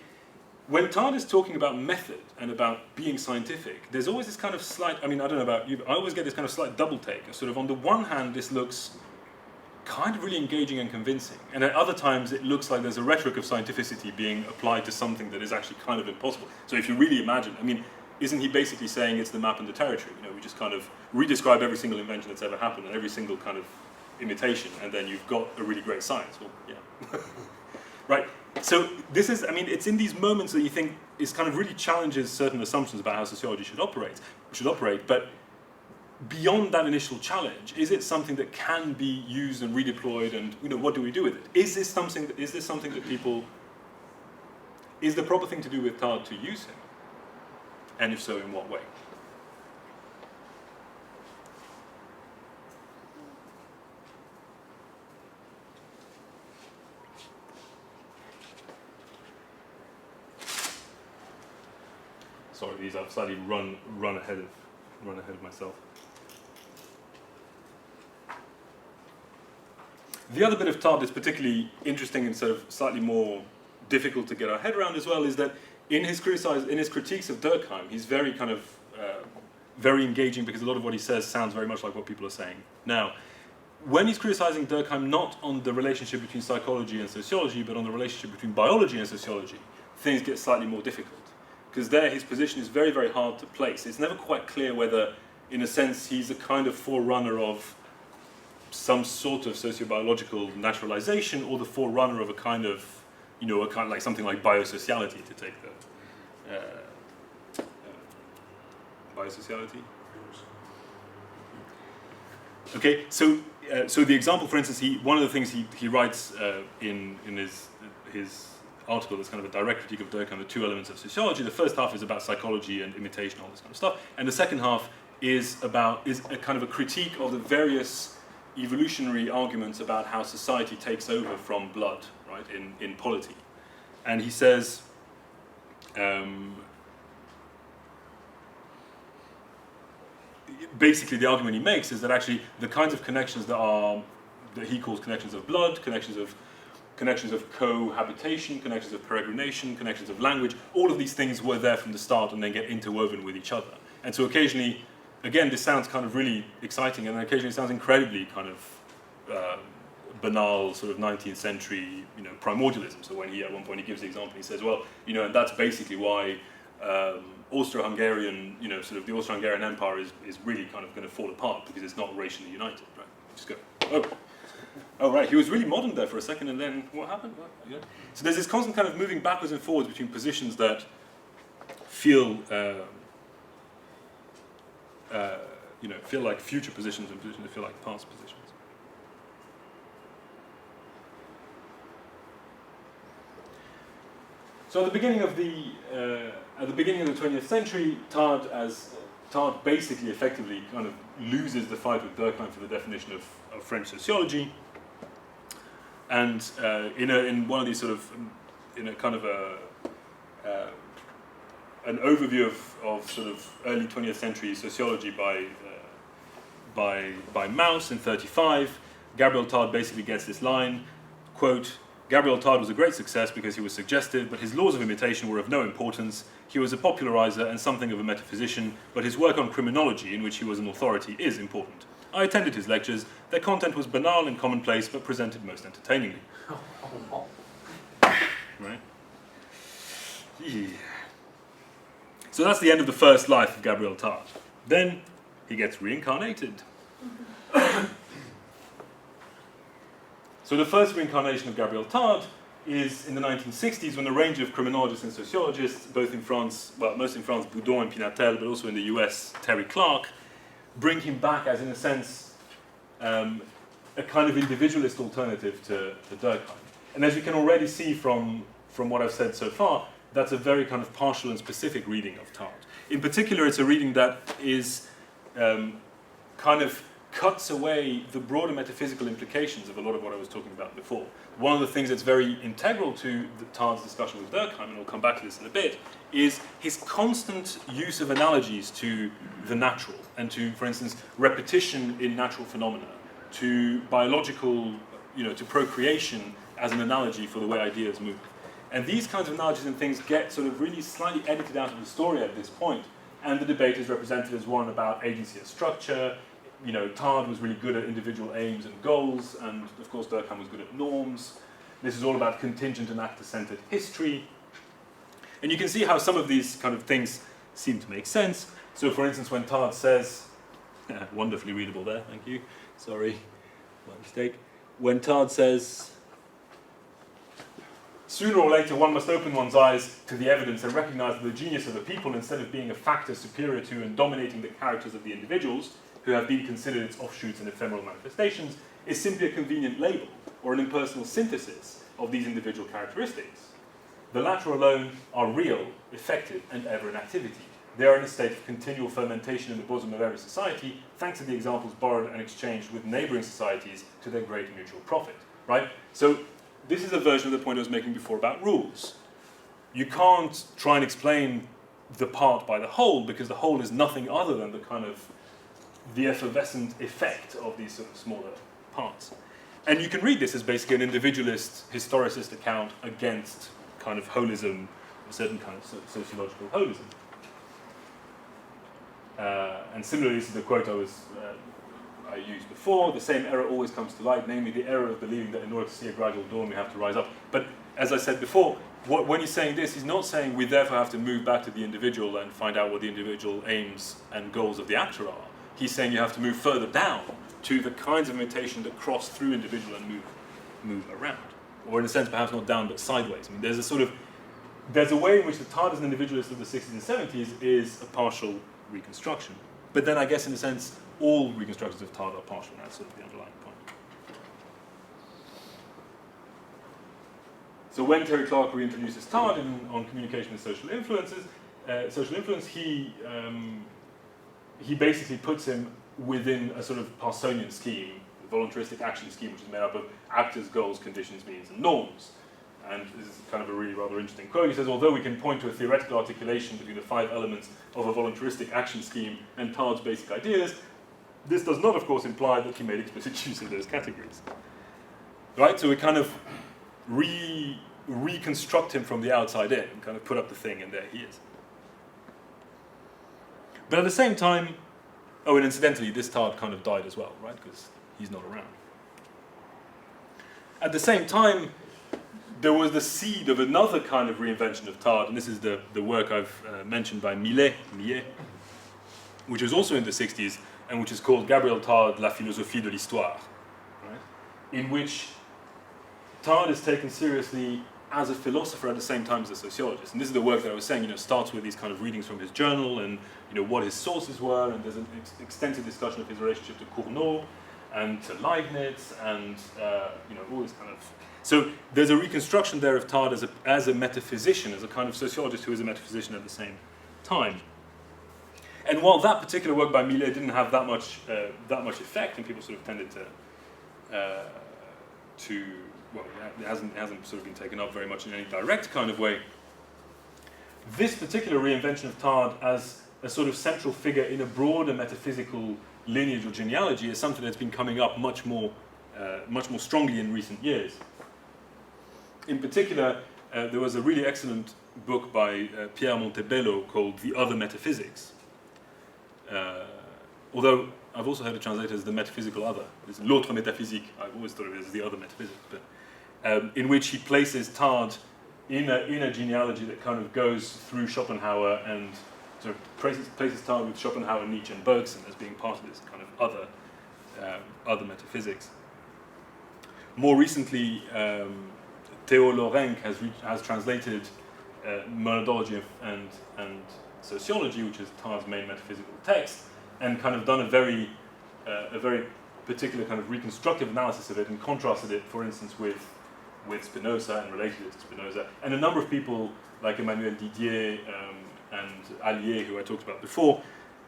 when Tarde is talking about method and about being scientific, there's always this kind of slight, I mean, I don't know about you, but I always get this kind of slight double take. Sort of on the one hand, this looks kind of really engaging and convincing, and at other times it looks like there's a rhetoric of scientificity being applied to something that is actually kind of impossible. So if you really imagine, I mean, isn't he basically saying it's the map and the territory? You know, we just kind of redescribe every single invention that's ever happened and every single kind of imitation, and then you've got a really great science. Well, yeah. Right? So this is, I mean, it's in these moments that you think is kind of really challenges certain assumptions about how sociology should operate, but beyond that initial challenge, is it something that can be used and redeployed, and what do we do with it? Is this something that people, is the proper thing to do with Tarde to use him? And if so, in what way? Sorry, these I've slightly run ahead of myself. The other bit of Tarde that's particularly interesting and sort of slightly more difficult to get our head around as well is that in his critiques of Durkheim, he's very kind of very engaging, because a lot of what he says sounds very much like what people are saying now. When he's criticizing Durkheim, not on the relationship between psychology and sociology, but on the relationship between biology and sociology, things get slightly more difficult. Because there his position is very, very hard to place. It's never quite clear whether, in a sense, he's a kind of forerunner of some sort of sociobiological naturalization, or the forerunner of a kind of, like something like biosociality, to take the biosociality. Okay, so the example, for instance, one of the things he writes in his article that's kind of a direct critique of Durkheim, the two elements of sociology. The first half is about psychology and imitation, all this kind of stuff, and the second half is a kind of a critique of the various evolutionary arguments about how society takes over from blood, right, in polity. And he says, basically the argument he makes is that actually the kinds of connections that he calls connections of blood, connections of cohabitation, connections of peregrination, connections of language, all of these things were there from the start and then get interwoven with each other. And so occasionally, again, this sounds kind of really exciting, and then occasionally it sounds incredibly kind of banal, sort of 19th century, primordialism. So when at one point he gives the example, he says, well, and that's basically why Austro-Hungarian, sort of the Austro-Hungarian Empire is really kind of going to fall apart because it's not racially united, right? Just go, oh, right, he was really modern there for a second, and then what happened? Well, yeah. So there's this constant kind of moving backwards and forwards between positions that feel, feel like future positions and positions that feel like past positions. So at the beginning of the 20th century, Tarde basically effectively kind of loses the fight with Durkheim for the definition of French sociology, and in one of these sort of, in a kind of an overview of sort of early 20th century sociology by Mauss in 1935, Gabriel Tarde basically gets this line, quote, Gabriel Tarde was a great success because he was suggestive, but his laws of imitation were of no importance. He was a popularizer and something of a metaphysician, but his work on criminology, in which he was an authority, is important. I attended his lectures. Their content was banal and commonplace, but presented most entertainingly. Right? Yeah. So that's the end of the first life of Gabriel Tarde. Then he gets reincarnated. So the first reincarnation of Gabriel Tarde is in the 1960s, when a range of criminologists and sociologists, both in France, well, most in France, Boudon and Pinatel, but also in the US, Terry Clark, bring him back as, in a sense, a kind of individualist alternative to Durkheim. And as you can already see from what I've said so far, that's a very kind of partial and specific reading of Tarde. In particular, it's a reading that is kind of cuts away the broader metaphysical implications of a lot of what I was talking about before. One of the things that's very integral to Tarde's discussion with Durkheim, and we'll come back to this in a bit, is his constant use of analogies to the natural and to, for instance, repetition in natural phenomena, to biological, to procreation as an analogy for the way ideas move. And these kinds of analogies and things get sort of really slightly edited out of the story at this point, and the debate is represented as one about agency and structure. Tarde was really good at individual aims and goals, and of course Durkheim was good at norms. This is all about contingent and actor-centered history. And you can see how some of these kind of things seem to make sense. So for instance, when Tarde says, wonderfully readable there, thank you, sorry, my mistake. When Tarde says, sooner or later one must open one's eyes to the evidence and recognize that the genius of the people, instead of being a factor superior to and dominating the characters of the individuals, who have been considered its offshoots and ephemeral manifestations, is simply a convenient label or an impersonal synthesis of these individual characteristics. The latter alone are real, effective, and ever in activity. They are in a state of continual fermentation in the bosom of every society, thanks to the examples borrowed and exchanged with neighboring societies to their greater mutual profit. Right? So this is a version of the point I was making before about rules. You can't try and explain the part by the whole, because the whole is nothing other than the effervescent effect of these sort of smaller parts. And you can read this as basically an individualist, historicist account against kind of holism, a certain kind of sociological holism. And similarly, this is the quote I used before: the same error always comes to light, namely the error of believing that in order to see a gradual dawn we have to rise up. But as I said before, when he's saying this, he's not saying we therefore have to move back to the individual and find out what the individual aims and goals of the actor are. He's saying you have to move further down to the kinds of imitation that cross through individual and move around. Or in a sense, perhaps not down, but sideways. I mean, there's a way in which the Tarde as an individualist of the 60s and 70s is a partial reconstruction. But then I guess in a sense, all reconstructions of Tarde are partial, and that's sort of the underlying point. So when Terry Clark reintroduces Tarde on communication and social influence, he basically puts him within a sort of Parsonian scheme, a voluntaristic action scheme, which is made up of actors, goals, conditions, means, and norms. And this is kind of a really rather interesting quote. He says, although we can point to a theoretical articulation between the 5 elements of a voluntaristic action scheme and Tarde's basic ideas, this does not, of course, imply that he made explicit use of those categories. Right? So we kind of reconstruct him from the outside in, and kind of put up the thing, and there he is. But at the same time, and incidentally, this Tarde kind of died as well, right? Because he's not around. At the same time, there was the seed of another kind of reinvention of Tarde, and this is the work I've mentioned by Millet, which was also in the 60s, and which is called Gabriel Tarde, La philosophie de l'histoire, right? In which Tarde is taken seriously as a philosopher at the same time as a sociologist. And this is the work that I was saying, starts with these kind of readings from his journal and what his sources were, and there's an extensive discussion of his relationship to Cournot and to Leibniz and all this kind of. So there's a reconstruction there of Tarde as a metaphysician, as a kind of sociologist who is a metaphysician at the same time. And while that particular work by Millet didn't have that much effect, and people sort of tended it hasn't sort of been taken up very much in any direct kind of way. This particular reinvention of Tarde as a sort of central figure in a broader metaphysical lineage or genealogy is something that's been coming up much more strongly in recent years. In particular, there was a really excellent book by Pierre Montebello called The Other Metaphysics. Although I've also heard it translated as the metaphysical other. It's l'autre métaphysique. I've always thought of it as the other metaphysics, but in which he places Tarde in a genealogy that kind of goes through Schopenhauer and sort of places Tarde with Schopenhauer, Nietzsche, and Bergson as being part of this kind of other metaphysics. More recently, Theo Lorenc has translated Monadology and Sociology, which is Tarde's main metaphysical text, and kind of done a very particular kind of reconstructive analysis of it and contrasted it, for instance, with Spinoza and related it to Spinoza. And a number of people, like Emmanuel Didier and Allier, who I talked about before,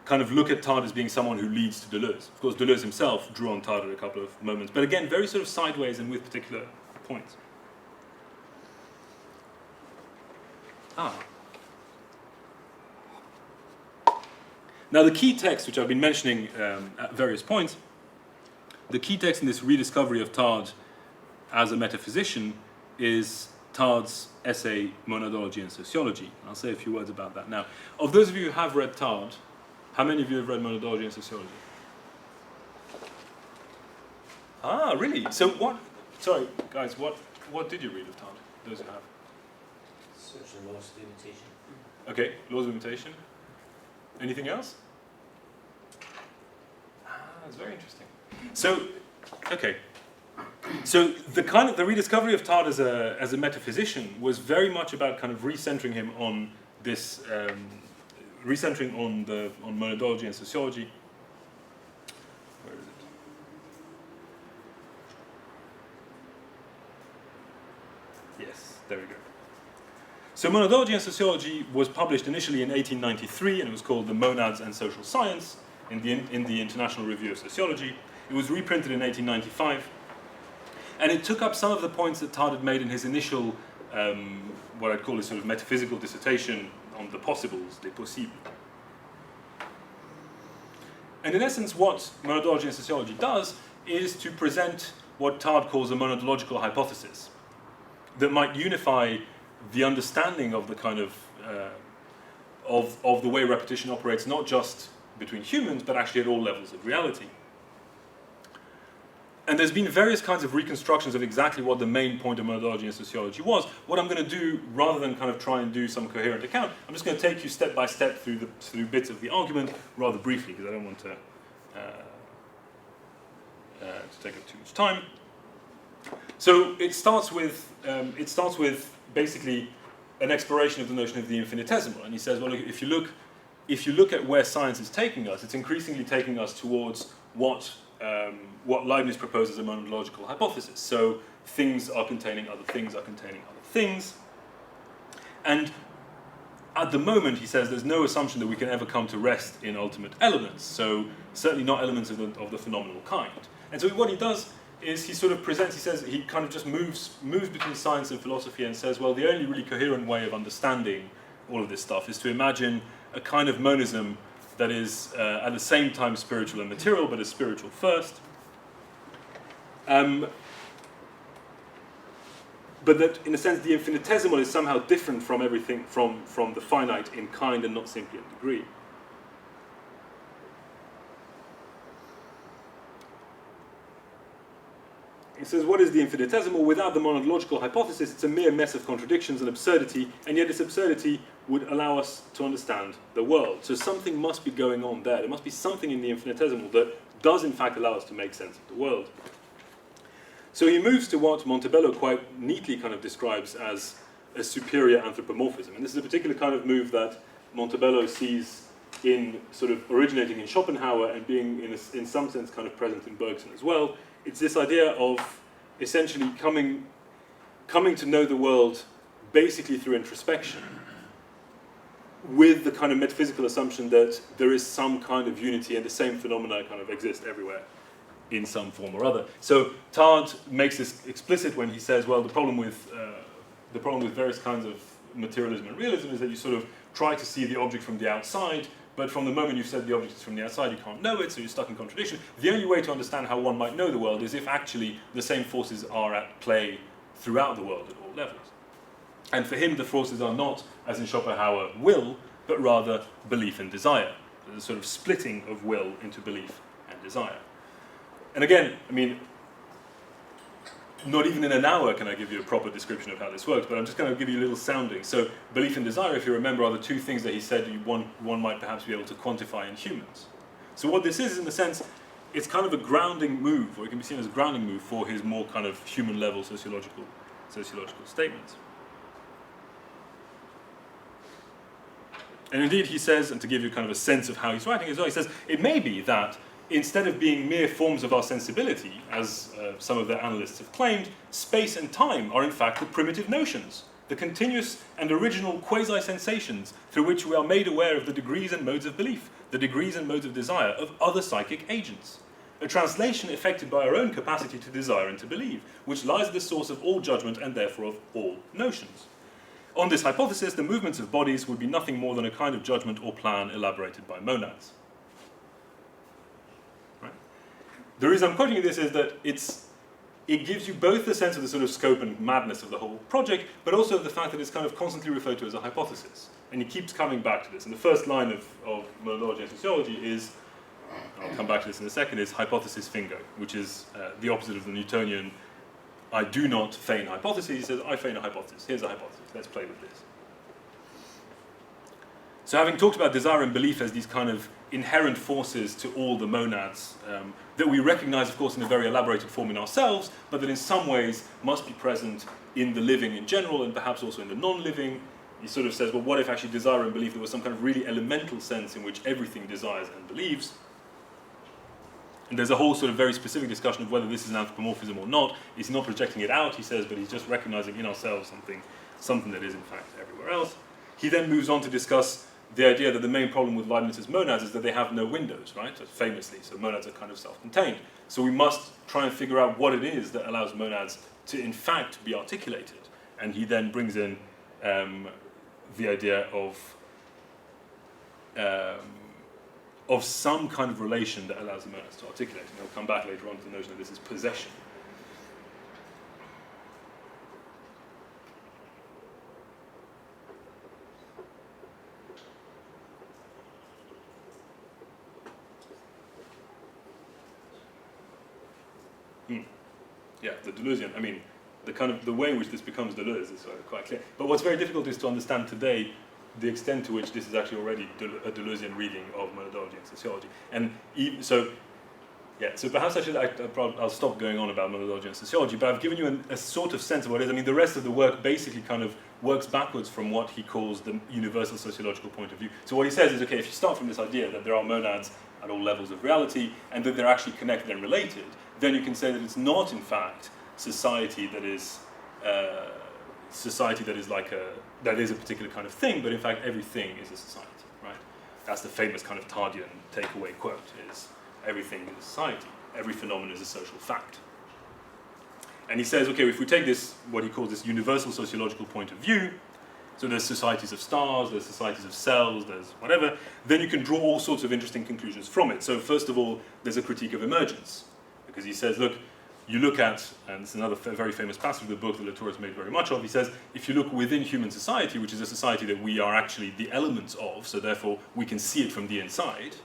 kind of look at Tarde as being someone who leads to Deleuze. Of course, Deleuze himself drew on Tarde at a couple of moments, but again, very sort of sideways and with particular points. Now, the key text, which I've been mentioning at various points, the key text in this rediscovery of Tarde as a metaphysician is Tarde's essay, Monadology and Sociology. I'll say a few words about that now. Of those of you who have read Tarde, how many of you have read Monadology and Sociology? Ah, really? So what, sorry guys, what did you read of Tarde, those who have? Social laws of imitation. Okay, laws of imitation. Anything else? That's very interesting. So, okay. So the rediscovery of Tarde as a metaphysician was very much about kind of recentering him on this, recentering on monadology and sociology. Where is it? Yes, there we go. So monadology and sociology was published initially in 1893, and it was called The Monads and Social Science in the International Review of Sociology. It was reprinted in 1895. And it took up some of the points that Tarde had made in his initial, what I'd call a sort of metaphysical dissertation on the possibles, les possibles. And in essence, what monadology and sociology does is to present what Tarde calls a monadological hypothesis that might unify the understanding of the kind of the way repetition operates, not just between humans, but actually at all levels of reality. And there's been various kinds of reconstructions of exactly what the main point of monadology and sociology was. What I'm going to do, rather than kind of try and do some coherent account, I'm just going to take you step by step through bits of the argument, rather briefly, because I don't want to take up too much time. So it starts with basically an exploration of the notion of the infinitesimal, and he says, well, if you look at where science is taking us, it's increasingly taking us towards what Leibniz proposes a monadological hypothesis. So things are containing other things are containing other things. And at the moment, he says, there's no assumption that we can ever come to rest in ultimate elements. So certainly not elements of the phenomenal kind. And so what he does is he sort of presents, he says, he kind of just moves between science and philosophy and says, well, the only really coherent way of understanding all of this stuff is to imagine a kind of monism that is at the same time spiritual and material, but is spiritual first. But that, in a sense, the infinitesimal is somehow different from everything, from the finite in kind and not simply in degree. He says, what is the infinitesimal? Without the monadological hypothesis, it's a mere mess of contradictions and absurdity, and yet this absurdity would allow us to understand the world. So something must be going on there. There must be something in the infinitesimal that does in fact allow us to make sense of the world. So he moves to what Montebello quite neatly kind of describes as a superior anthropomorphism. And this is a particular kind of move that Montebello sees in sort of originating in Schopenhauer and being in some sense kind of present in Bergson as well. It's this idea of essentially coming to know the world basically through introspection, with the kind of metaphysical assumption that there is some kind of unity and the same phenomena kind of exist everywhere in some form or other. So Tarde makes this explicit when he says, well, the problem with various kinds of materialism and realism is that you sort of try to see the object from the outside, but from the moment you've said the object is from the outside, you can't know it, so you're stuck in contradiction. The only way to understand how one might know the world is if actually the same forces are at play throughout the world at all levels. And for him, the forces are not, as in Schopenhauer, will, but rather belief and desire. There's a sort of splitting of will into belief and desire. And again, I mean, not even in an hour can I give you a proper description of how this works, but I'm just going to give you a little sounding. So belief and desire, if you remember, are the two things that he said one might perhaps be able to quantify in humans. So what this is, in a sense, it's kind of a grounding move, or it can be seen as a grounding move for his more kind of human-level sociological statements. And indeed, he says, and to give you kind of a sense of how he's writing as well, he says, it may be that instead of being mere forms of our sensibility, as some of the analysts have claimed, space and time are in fact the primitive notions, the continuous and original quasi-sensations through which we are made aware of the degrees and modes of belief, the degrees and modes of desire of other psychic agents. A translation effected by our own capacity to desire and to believe, which lies at the source of all judgment and therefore of all notions. On this hypothesis, the movements of bodies would be nothing more than a kind of judgment or plan elaborated by monads. The reason I'm quoting this is that it gives you both the sense of the sort of scope and madness of the whole project, but also the fact that it's kind of constantly referred to as a hypothesis. And he keeps coming back to this. And the first line of Methodology and Sociology is, I'll come back to this in a second, is hypothesis fingo, which is the opposite of the Newtonian, I do not feign hypotheses. He says, I feign a hypothesis. Here's a hypothesis. Let's play with this. So having talked about desire and belief as these kind of inherent forces to all the monads that we recognize, of course, in a very elaborated form in ourselves, but that in some ways must be present in the living in general and perhaps also in the non-living, he sort of says, well, what if actually desire and belief, there was some kind of really elemental sense in which everything desires and believes? And there's a whole sort of very specific discussion of whether this is an anthropomorphism or not. He's not projecting it out, he says, but he's just recognizing in ourselves something that is in fact everywhere else. He then moves on to discuss the idea that the main problem with Leibniz's monads is that they have no windows, right? Famously, so monads are kind of self-contained. So we must try and figure out what it is that allows monads to in fact be articulated. And he then brings in the idea of some kind of relation that allows the monads to articulate. And he'll come back later on to the notion that this is possession. Yeah, the Deleuzian, I mean, the way in which this becomes Deleuze is quite clear. But what's very difficult is to understand today the extent to which this is actually already a Deleuzian reading of methodology and sociology. And so perhaps I'll stop going on about methodology and sociology, but I've given you a sort of sense of what it is. I mean, the rest of the work basically kind of works backwards from what he calls the universal sociological point of view. So what he says is, okay, if you start from this idea that there are monads at all levels of reality and that they're actually connected and related, then you can say that it's not, in fact, society that is a particular kind of thing, but in fact everything is a society, right? That's the famous kind of Tardian takeaway quote, is everything is a society, every phenomenon is a social fact. And he says, okay, if we take this, what he calls this universal sociological point of view, so there's societies of stars, there's societies of cells, there's whatever, then you can draw all sorts of interesting conclusions from it. So first of all, there's a critique of emergence, because he says, look, you look at, and it's another very famous passage of the book that Latour has made very much of, he says, if you look within human society, which is a society that we are actually the elements of, so therefore we can see it from the inside,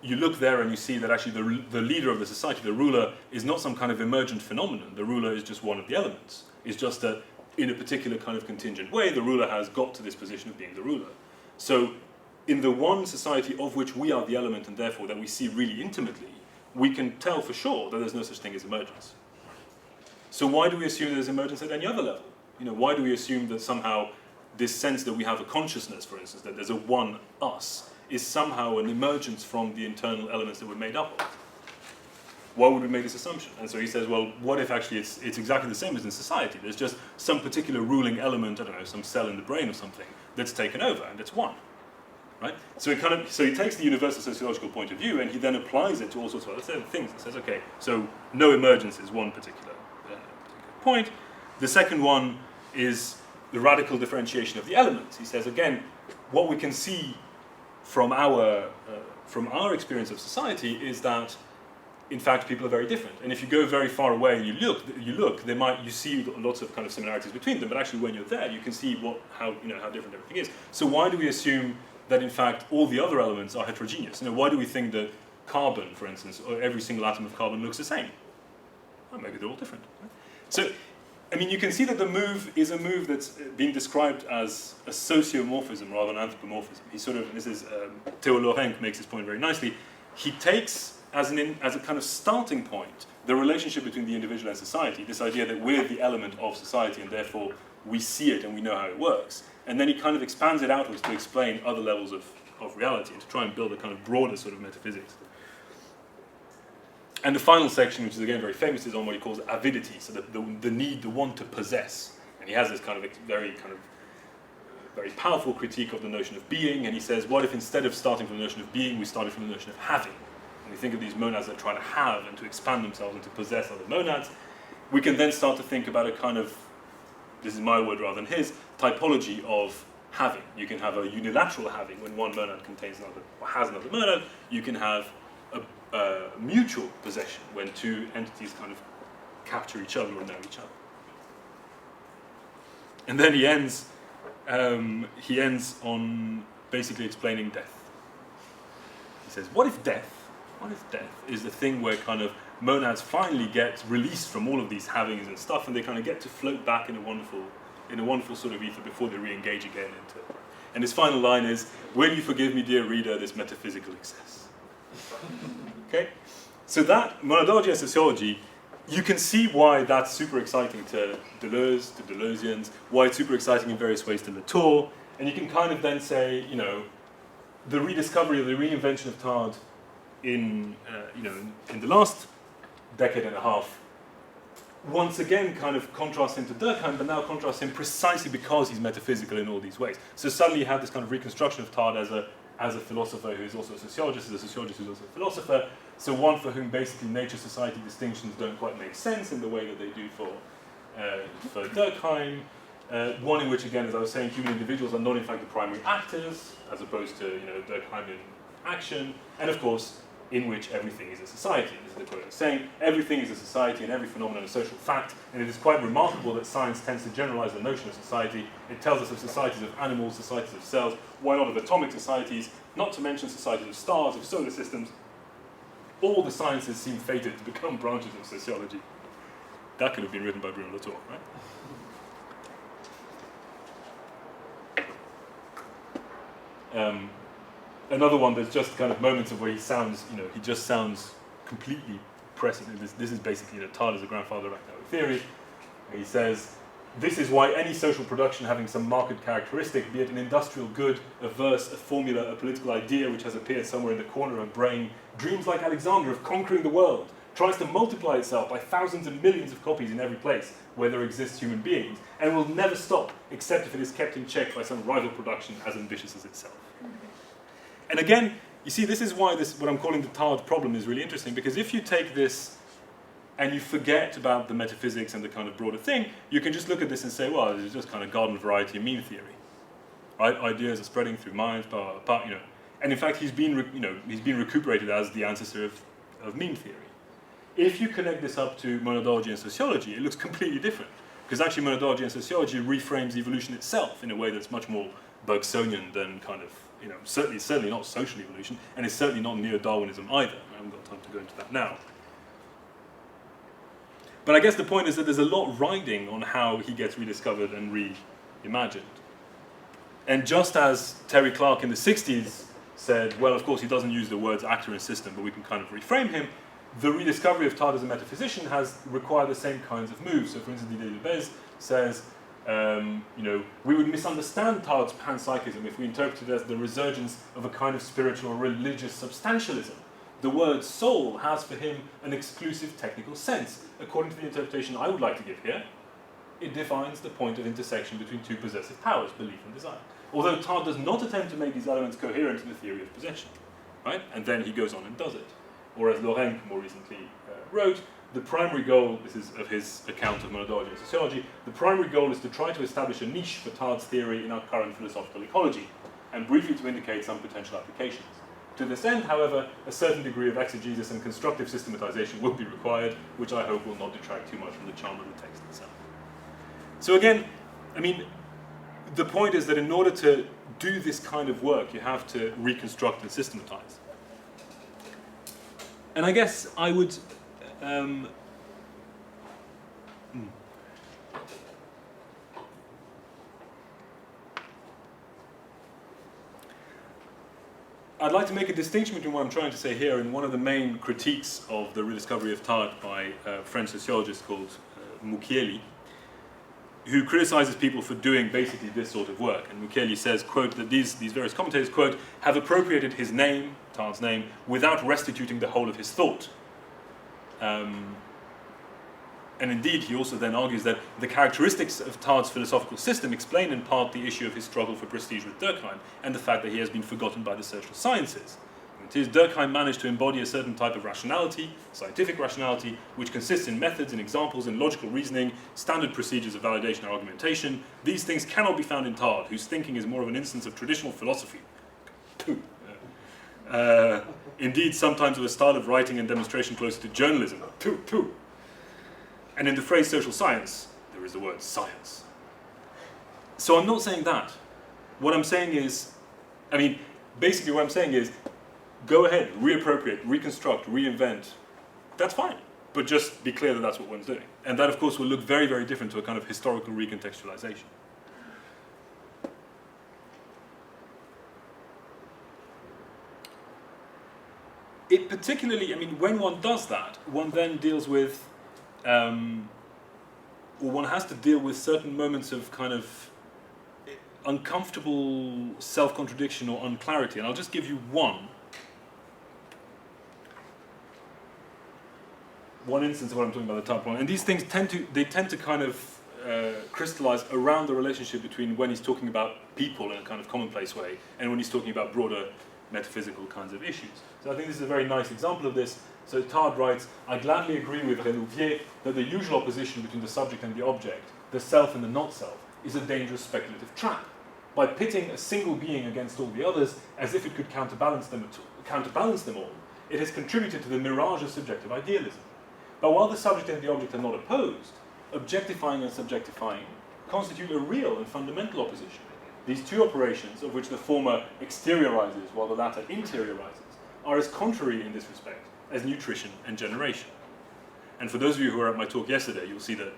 you look there and you see that actually the leader of the society, the ruler, is not some kind of emergent phenomenon. The ruler is just one of the elements. It's just that in a particular kind of contingent way, the ruler has got to this position of being the ruler. So in the one society of which we are the element and therefore that we see really intimately, we can tell for sure that there's no such thing as emergence. So why do we assume there's emergence at any other level? Why do we assume that somehow this sense that we have a consciousness, for instance, that there's a one us, is somehow an emergence from the internal elements that we're made up of? Why would we make this assumption? And so he says, well, what if actually it's exactly the same as in society? There's just some particular ruling element, I don't know, some cell in the brain or something, that's taken over, and it's one. Right? So he takes the universal sociological point of view and he then applies it to all sorts of other things. He says, okay, so no emergence is one particular point. The second one is the radical differentiation of the elements. He says, again, what we can see from our experience of society is that, in fact, people are very different. And if you go very far away and you look, you see lots of kind of similarities between them. But actually, when you're there, you can see how different everything is. So why do we assume that in fact all the other elements are heterogeneous? Why do we think that carbon, for instance, or every single atom of carbon looks the same? Well, maybe they're all different. Right? So, I mean, you can see that the move is a move that's being described as a sociomorphism rather than anthropomorphism. He sort of, Theo Lorenc makes this point very nicely. He takes as a kind of starting point the relationship between the individual and society, this idea that we're the element of society and therefore we see it and we know how it works. And then he kind of expands it outwards to explain other levels of reality and to try and build a kind of broader sort of metaphysics. And the final section, which is again very famous, is on what he calls avidity, so the need, the want to possess. And he has this kind of very powerful critique of the notion of being, and he says, what if instead of starting from the notion of being, we started from the notion of having? And we think of these monads that try to have and to expand themselves and to possess other monads. We can then start to think about a kind of, this is my word rather than his, typology of having. You can have a unilateral having when one monad contains another, or has another monad. You can have mutual possession, when two entities kind of capture each other or know each other. And then he ends on basically explaining death. He says, what if death is the thing where kind of monads finally get released from all of these havings and stuff, and they kind of get to float back in a wonderful sort of ether before they re-engage again into it. And his final line is, will you forgive me, dear reader, this metaphysical excess? Okay? So that, monadology and sociology, you can see why that's super exciting to Deleuze, to Deleuzians, why it's super exciting in various ways to Latour, and you can kind of then say, you know, the rediscovery or the reinvention of Tarde in the last decade and a half, once again kind of contrasts him to Durkheim, but now contrasts him precisely because he's metaphysical in all these ways. So suddenly you have this kind of reconstruction of Tarde as a philosopher who's also a sociologist, as a sociologist who's also a philosopher, so one for whom basically nature-society distinctions don't quite make sense in the way that they do for Durkheim, one in which, again, as I was saying, human individuals are not in fact the primary actors, as opposed to Durkheimian action, and of course, in which everything is a society. This is the quote I was saying, everything is a society and every phenomenon a social fact, and it is quite remarkable that science tends to generalize the notion of society. It tells us of societies of animals, societies of cells, why not of atomic societies, not to mention societies of stars, of solar systems. All the sciences seem fated to become branches of sociology. That could have been written by Bruno Latour, right? Another one that's just kind of moments of where he sounds, he just sounds completely present. This is basically, Tarde is the grandfather of economic theory. He says, this is why any social production having some marked characteristic, be it an industrial good, a verse, a formula, a political idea which has appeared somewhere in the corner of a brain, dreams like Alexander of conquering the world, tries to multiply itself by thousands and millions of copies in every place where there exist human beings, and will never stop except if it is kept in check by some rival production as ambitious as itself. And again, you see, this is why what I'm calling the Tarde problem is really interesting, because if you take this and you forget about the metaphysics and the kind of broader thing, you can just look at this and say, well, this is just kind of garden variety mean theory, right? Ideas are spreading through minds, and in fact, he's been recuperated as the ancestor of mean theory. If you connect this up to monadology and sociology, it looks completely different, because actually monadology and sociology reframes evolution itself in a way that's much more Bergsonian than kind of, certainly not social evolution, and it's certainly not neo-Darwinism either. I haven't got time to go into that now. But I guess the point is that there's a lot riding on how he gets rediscovered and reimagined. And just as Terry Clark in the 60s said, well, of course, he doesn't use the words actor and system, but we can kind of reframe him, the rediscovery of Tarde as a metaphysician has required the same kinds of moves. So, for instance, Didier Delbez says, we would misunderstand Tarde's panpsychism if we interpreted it as the resurgence of a kind of spiritual or religious substantialism. The word soul has for him an exclusive technical sense. According to the interpretation I would like to give here, it defines the point of intersection between two possessive powers, belief and desire. Although Tarde does not attempt to make these elements coherent in the theory of possession, right? And then he goes on and does it. Or as Lorraine more recently wrote, the primary goal, this is of his account of monadology and sociology, the primary goal is to try to establish a niche for Tarde's theory in our current philosophical ecology, and briefly to indicate some potential applications. To this end, however, a certain degree of exegesis and constructive systematization will be required, which I hope will not detract too much from the charm of the text itself. So again, the point is that in order to do this kind of work, you have to reconstruct and systematize. And I guess I would I'd like to make a distinction between what I'm trying to say here and one of the main critiques of the rediscovery of Tarde by a French sociologist called Mukiele, who criticizes people for doing basically this sort of work. And Mukiele says, quote, that these various commentators, quote, have appropriated his name, Tarde's name, without restituting the whole of his thought. And indeed, he also then argues that the characteristics of Tarde's philosophical system explain in part the issue of his struggle for prestige with Durkheim and the fact that he has been forgotten by the social sciences. It is Durkheim managed to embody a certain type of rationality, scientific rationality, which consists in methods and examples in logical reasoning, standard procedures of validation and argumentation. These things cannot be found in Tarde, whose thinking is more of an instance of traditional philosophy. Indeed, sometimes of a style of writing and demonstration closer to journalism. Pooh, pooh. And in the phrase social science, there is the word science. So I'm not saying that. What I'm saying is, basically what I'm saying is, go ahead, reappropriate, reconstruct, reinvent. That's fine. But just be clear that that's what one's doing. And that, of course, will look very, very different to a kind of historical recontextualization. It particularly, when one does that, one then deals with, or one has to deal with certain moments of kind of uncomfortable self-contradiction or unclarity. And I'll just give you one instance of what I'm talking about, the Tarde Problem. And these things tend to kind of crystallize around the relationship between when he's talking about people in a kind of commonplace way and when he's talking about broader metaphysical kinds of issues. So I think this is a very nice example of this. So Tarde writes, I gladly agree with Renouvier that the usual opposition between the subject and the object, the self and the not-self, is a dangerous speculative trap. By pitting a single being against all the others, as if it could counterbalance them all, it has contributed to the mirage of subjective idealism. But while the subject and the object are not opposed, objectifying and subjectifying constitute a real and fundamental opposition. These two operations, of which the former exteriorizes while the latter interiorizes, are as contrary in this respect as nutrition and generation. And for those of you who were at my talk yesterday, you'll see that,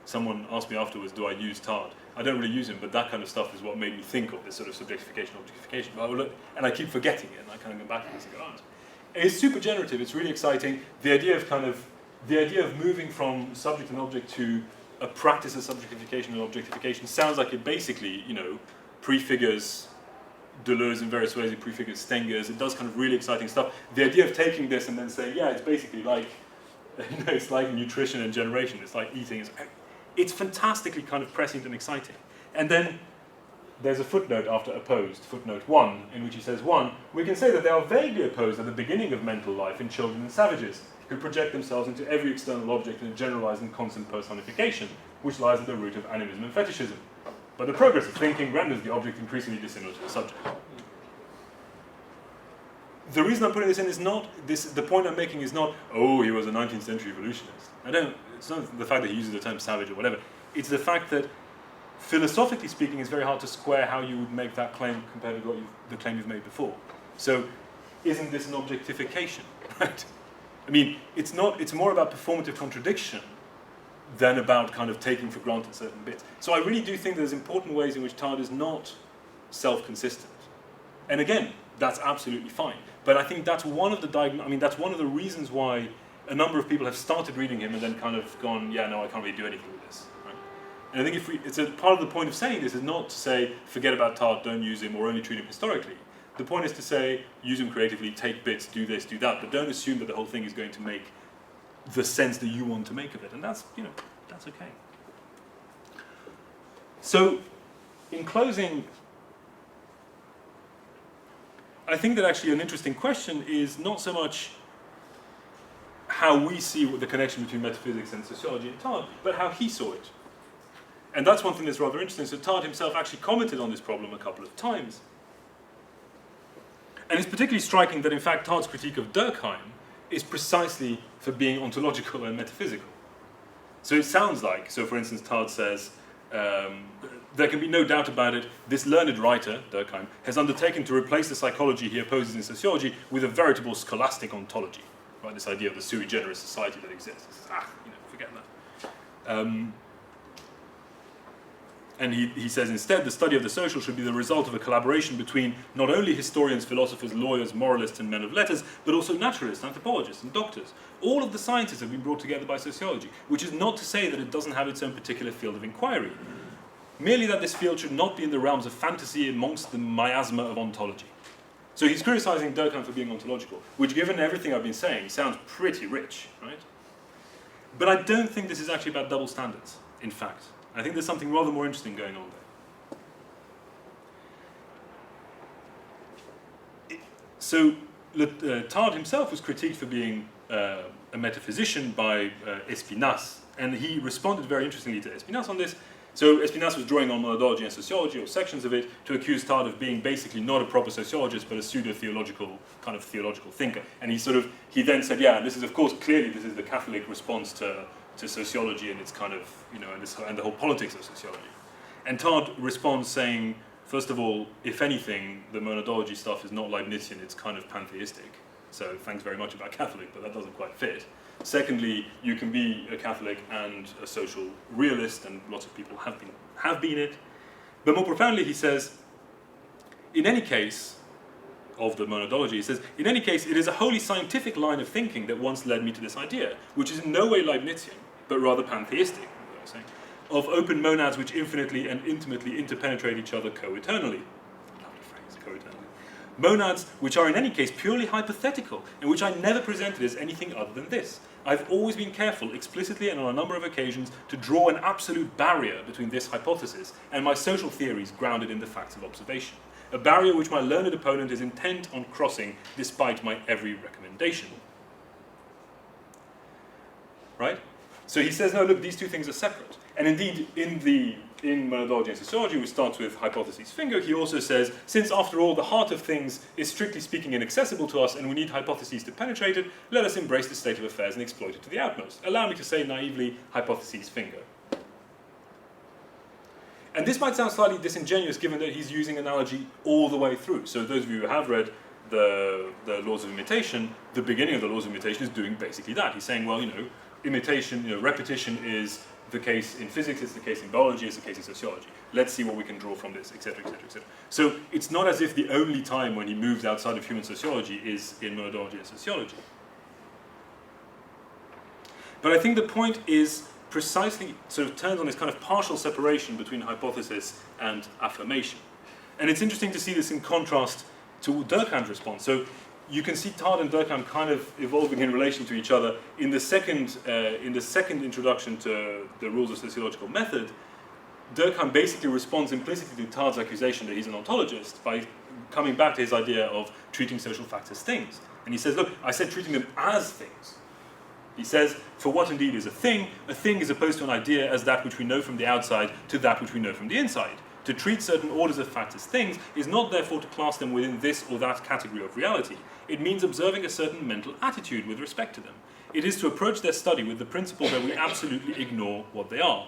someone asked me afterwards, do I use Tarde? I don't really use him, but that kind of stuff is what made me think of this sort of subjectification, objectification. And I keep forgetting it, and I kind of go back to this and go, it's super generative, it's really exciting. The idea of moving from subject and object to a practice of subjectification and objectification sounds like it basically, prefigures Deleuze in various ways, it prefigures Stengers, it does kind of really exciting stuff. The idea of taking this and then saying, yeah, it's basically like, it's like nutrition and generation, it's like eating. It's fantastically kind of prescient and exciting. And then there's a footnote after opposed, footnote 1, in which he says, 1, we can say that they are vaguely opposed at the beginning of mental life in children and savages, who project themselves into every external object in a generalized and constant personification, which lies at the root of animism and fetishism. But the progress of thinking renders the object increasingly dissimilar to the subject. The reason I'm putting this in is not, the point I'm making is not, oh, he was a 19th century evolutionist. It's not the fact that he uses the term savage or whatever. It's the fact that, philosophically speaking, it's very hard to square how you would make that claim compared to the claim you've made before. So, isn't this an objectification, right? It's more about performative contradiction than about kind of taking for granted certain bits. So I really do think there's important ways in which Tarde is not self-consistent. And again, that's absolutely fine. But I think that's one of the reasons why a number of people have started reading him and then kind of gone, yeah, no, I can't really do anything with this. Right? And I think it's a part of the point of saying this is not to say, forget about Tarde, don't use him, or only treat him historically. The point is to say, use him creatively, take bits, do this, do that, but don't assume that the whole thing is going to make the sense that you want to make of it. And that's, that's okay. So, in closing, I think that actually an interesting question is not so much how we see the connection between metaphysics and sociology in Tarde, but how he saw it. And that's one thing that's rather interesting. So Tarde himself actually commented on this problem a couple of times. And it's particularly striking that, in fact, Tarde's critique of Durkheim is precisely for being ontological and metaphysical. So it sounds like, for instance, Tarde says, there can be no doubt about it, this learned writer, Durkheim, has undertaken to replace the psychology he opposes in sociology with a veritable scholastic ontology. Right, this idea of the sui generis society that exists. Forget that. And he says instead, the study of the social should be the result of a collaboration between not only historians, philosophers, lawyers, moralists, and men of letters, but also naturalists, anthropologists, and doctors. All of the sciences have been brought together by sociology, which is not to say that it doesn't have its own particular field of inquiry. Merely that this field should not be in the realms of fantasy amongst the miasma of ontology. So he's criticizing Durkheim for being ontological, which, given everything I've been saying, sounds pretty rich, right? But I don't think this is actually about double standards, in fact. I think there's something rather more interesting going on there. So Tarde himself was critiqued for being a metaphysician by Espinasse, and he responded very interestingly to Espinasse on this, So Espinasse was drawing on monadology and sociology, or sections of it, to accuse Tarde of being basically not a proper sociologist, but a pseudo-theological, kind of theological thinker. And he then said, yeah, this is, of course, clearly this is the Catholic response to sociology and its kind of, and the whole politics of sociology. And Tarde responds saying, first of all, if anything, the monadology stuff is not Leibnizian, it's kind of pantheistic. So thanks very much about Catholic, but that doesn't quite fit. Secondly, you can be a Catholic and a social realist, and lots of people have been it. But more profoundly, he says, in any case of the monadology, he says, in any case, it is a wholly scientific line of thinking that once led me to this idea, which is in no way Leibnizian, but rather pantheistic, of open monads which infinitely and intimately interpenetrate each other co-eternally. Lovely phrase, co-eternally. Monads which are in any case purely hypothetical, and which I never presented as anything other than this. I've always been careful, explicitly and on a number of occasions, to draw an absolute barrier between this hypothesis and my social theories grounded in the facts of observation. A barrier which my learned opponent is intent on crossing despite my every recommendation. Right? So he says, no, look, these two things are separate. And indeed, in monadology and sociology, which starts with hypotheses finger, he also says, since after all the heart of things is strictly speaking inaccessible to us and we need hypotheses to penetrate it, let us embrace the state of affairs and exploit it to the utmost. Allow me to say naively, hypotheses finger. And this might sound slightly disingenuous given that he's using analogy all the way through. So those of you who have read the laws of imitation, the beginning of the laws of imitation is doing basically that. He's saying, well, imitation, repetition is the case in physics, it's the case in biology, it's the case in sociology. Let's see what we can draw from this, etc., etc., etc. So it's not as if the only time when he moves outside of human sociology is in monadology and sociology. But I think the point is precisely sort of turns on this kind of partial separation between hypothesis and affirmation. And it's interesting to see this in contrast to Durkheim's response. So you can see Tarde and Durkheim kind of evolving in relation to each other. In the second introduction to the rules of sociological method, Durkheim basically responds implicitly to Tarde's accusation that he's an ontologist by coming back to his idea of treating social facts as things. And he says, look, I said treating them as things. He says, for what indeed is a thing is opposed to an idea as that which we know from the outside to that which we know from the inside. To treat certain orders of facts as things is not therefore to class them within this or that category of reality. It means observing a certain mental attitude with respect to them. It is to approach their study with the principle that we absolutely ignore what they are.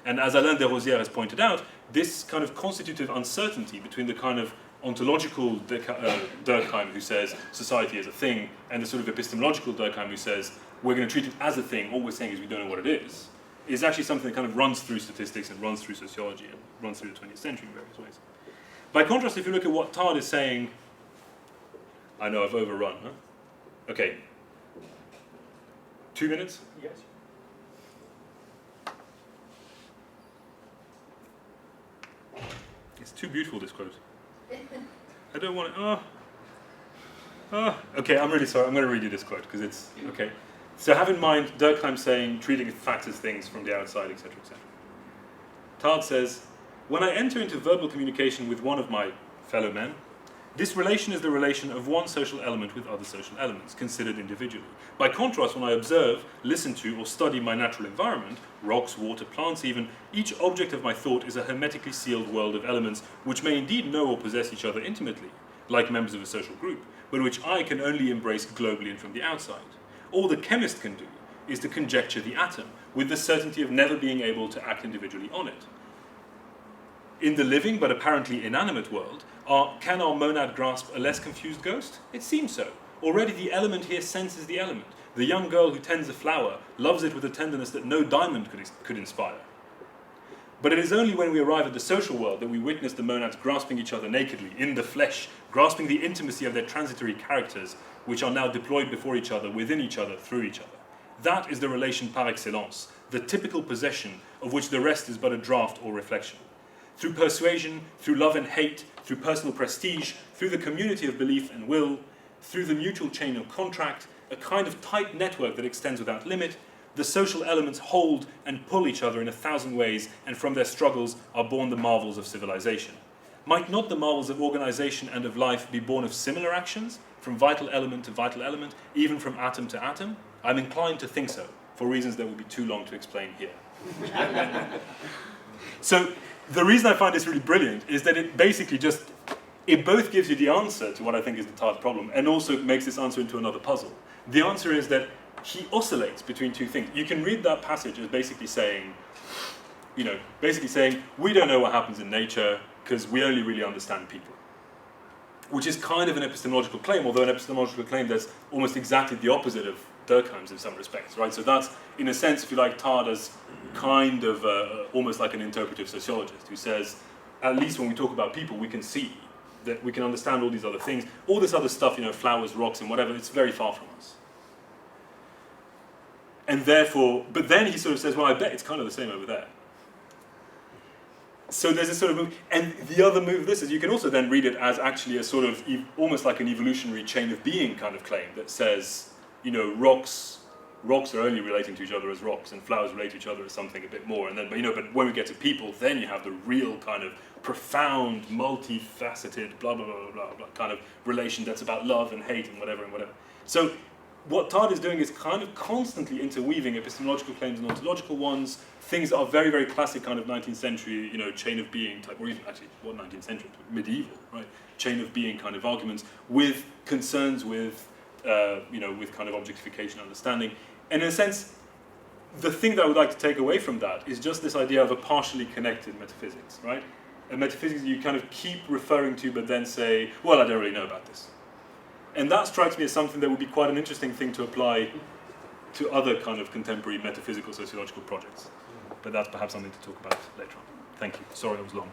And as Alain Desrosières has pointed out, this kind of constitutive uncertainty between the kind of ontological Durkheim who says society is a thing and the sort of epistemological Durkheim who says we're going to treat it as a thing, all we're saying is we don't know what it is actually something that kind of runs through statistics and runs through sociology and runs through the 20th century in various ways. By contrast, if you look at what Tarde is saying, I know I've overrun, huh? Okay. 2 minutes? Yes. It's too beautiful, this quote. I don't want to, okay, I'm really sorry, I'm going to read you this quote, because it's, okay. So have in mind Durkheim saying, treating facts as things from the outside, etc., etc. Tarde says, when I enter into verbal communication with one of my fellow men, this relation is the relation of one social element with other social elements, considered individually. By contrast, when I observe, listen to, or study my natural environment, rocks, water, plants even, each object of my thought is a hermetically sealed world of elements which may indeed know or possess each other intimately, like members of a social group, but which I can only embrace globally and from the outside. All the chemist can do is to conjecture the atom, with the certainty of never being able to act individually on it. In the living but apparently inanimate world, can our monad grasp a less confused ghost? It seems so. Already the element here senses the element. The young girl who tends a flower loves it with a tenderness that no diamond could inspire. But it is only when we arrive at the social world that we witness the monads grasping each other nakedly, in the flesh, grasping the intimacy of their transitory characters, which are now deployed before each other, within each other, through each other. That is the relation par excellence, the typical possession of which the rest is but a draught or reflection. Through persuasion, through love and hate, through personal prestige, through the community of belief and will, through the mutual chain of contract, a kind of tight network that extends without limit, the social elements hold and pull each other in 1,000 ways, and from their struggles are born the marvels of civilization. Might not the marvels of organization and of life be born of similar actions, from vital element to vital element, even from atom to atom? I'm inclined to think so, for reasons that would be too long to explain here. So the reason I find this really brilliant is that it basically it both gives you the answer to what I think is the Tarde problem and also makes this answer into another puzzle. The answer is that he oscillates between two things. You can read that passage as basically saying, we don't know what happens in nature because we only really understand people. Which is kind of an epistemological claim, although an epistemological claim that's almost exactly the opposite of Durkheim's in some respects, right? So that's, in a sense, if you like, Tarde as kind of almost like an interpretive sociologist who says, at least when we talk about people, we can see that we can understand all these other things. All this other stuff, flowers, rocks, and whatever, it's very far from us. And therefore, but then he sort of says, well, I bet it's kind of the same over there. So there's a sort of move, and the other move of this is you can also then read it as actually a sort of almost like an evolutionary chain of being kind of claim that says, rocks are only relating to each other as rocks, and flowers relate to each other as something a bit more. And then, but when we get to people, then you have the real kind of profound, multifaceted, blah blah blah blah blah kind of relation that's about love and hate and whatever and whatever. So what Tarde is doing is kind of constantly interweaving epistemological claims and ontological ones, things that are very, very classic kind of 19th century, chain of being type, or even actually, what 19th century? Medieval, right? Chain of being kind of arguments with concerns with, with kind of objectification understanding. And in a sense, the thing that I would like to take away from that is just this idea of a partially connected metaphysics, right? A metaphysics you kind of keep referring to, but then say, well, I don't really know about this. And that strikes me as something that would be quite an interesting thing to apply to other kind of contemporary metaphysical sociological projects. But that's perhaps something to talk about later on. Thank you. Sorry I was long.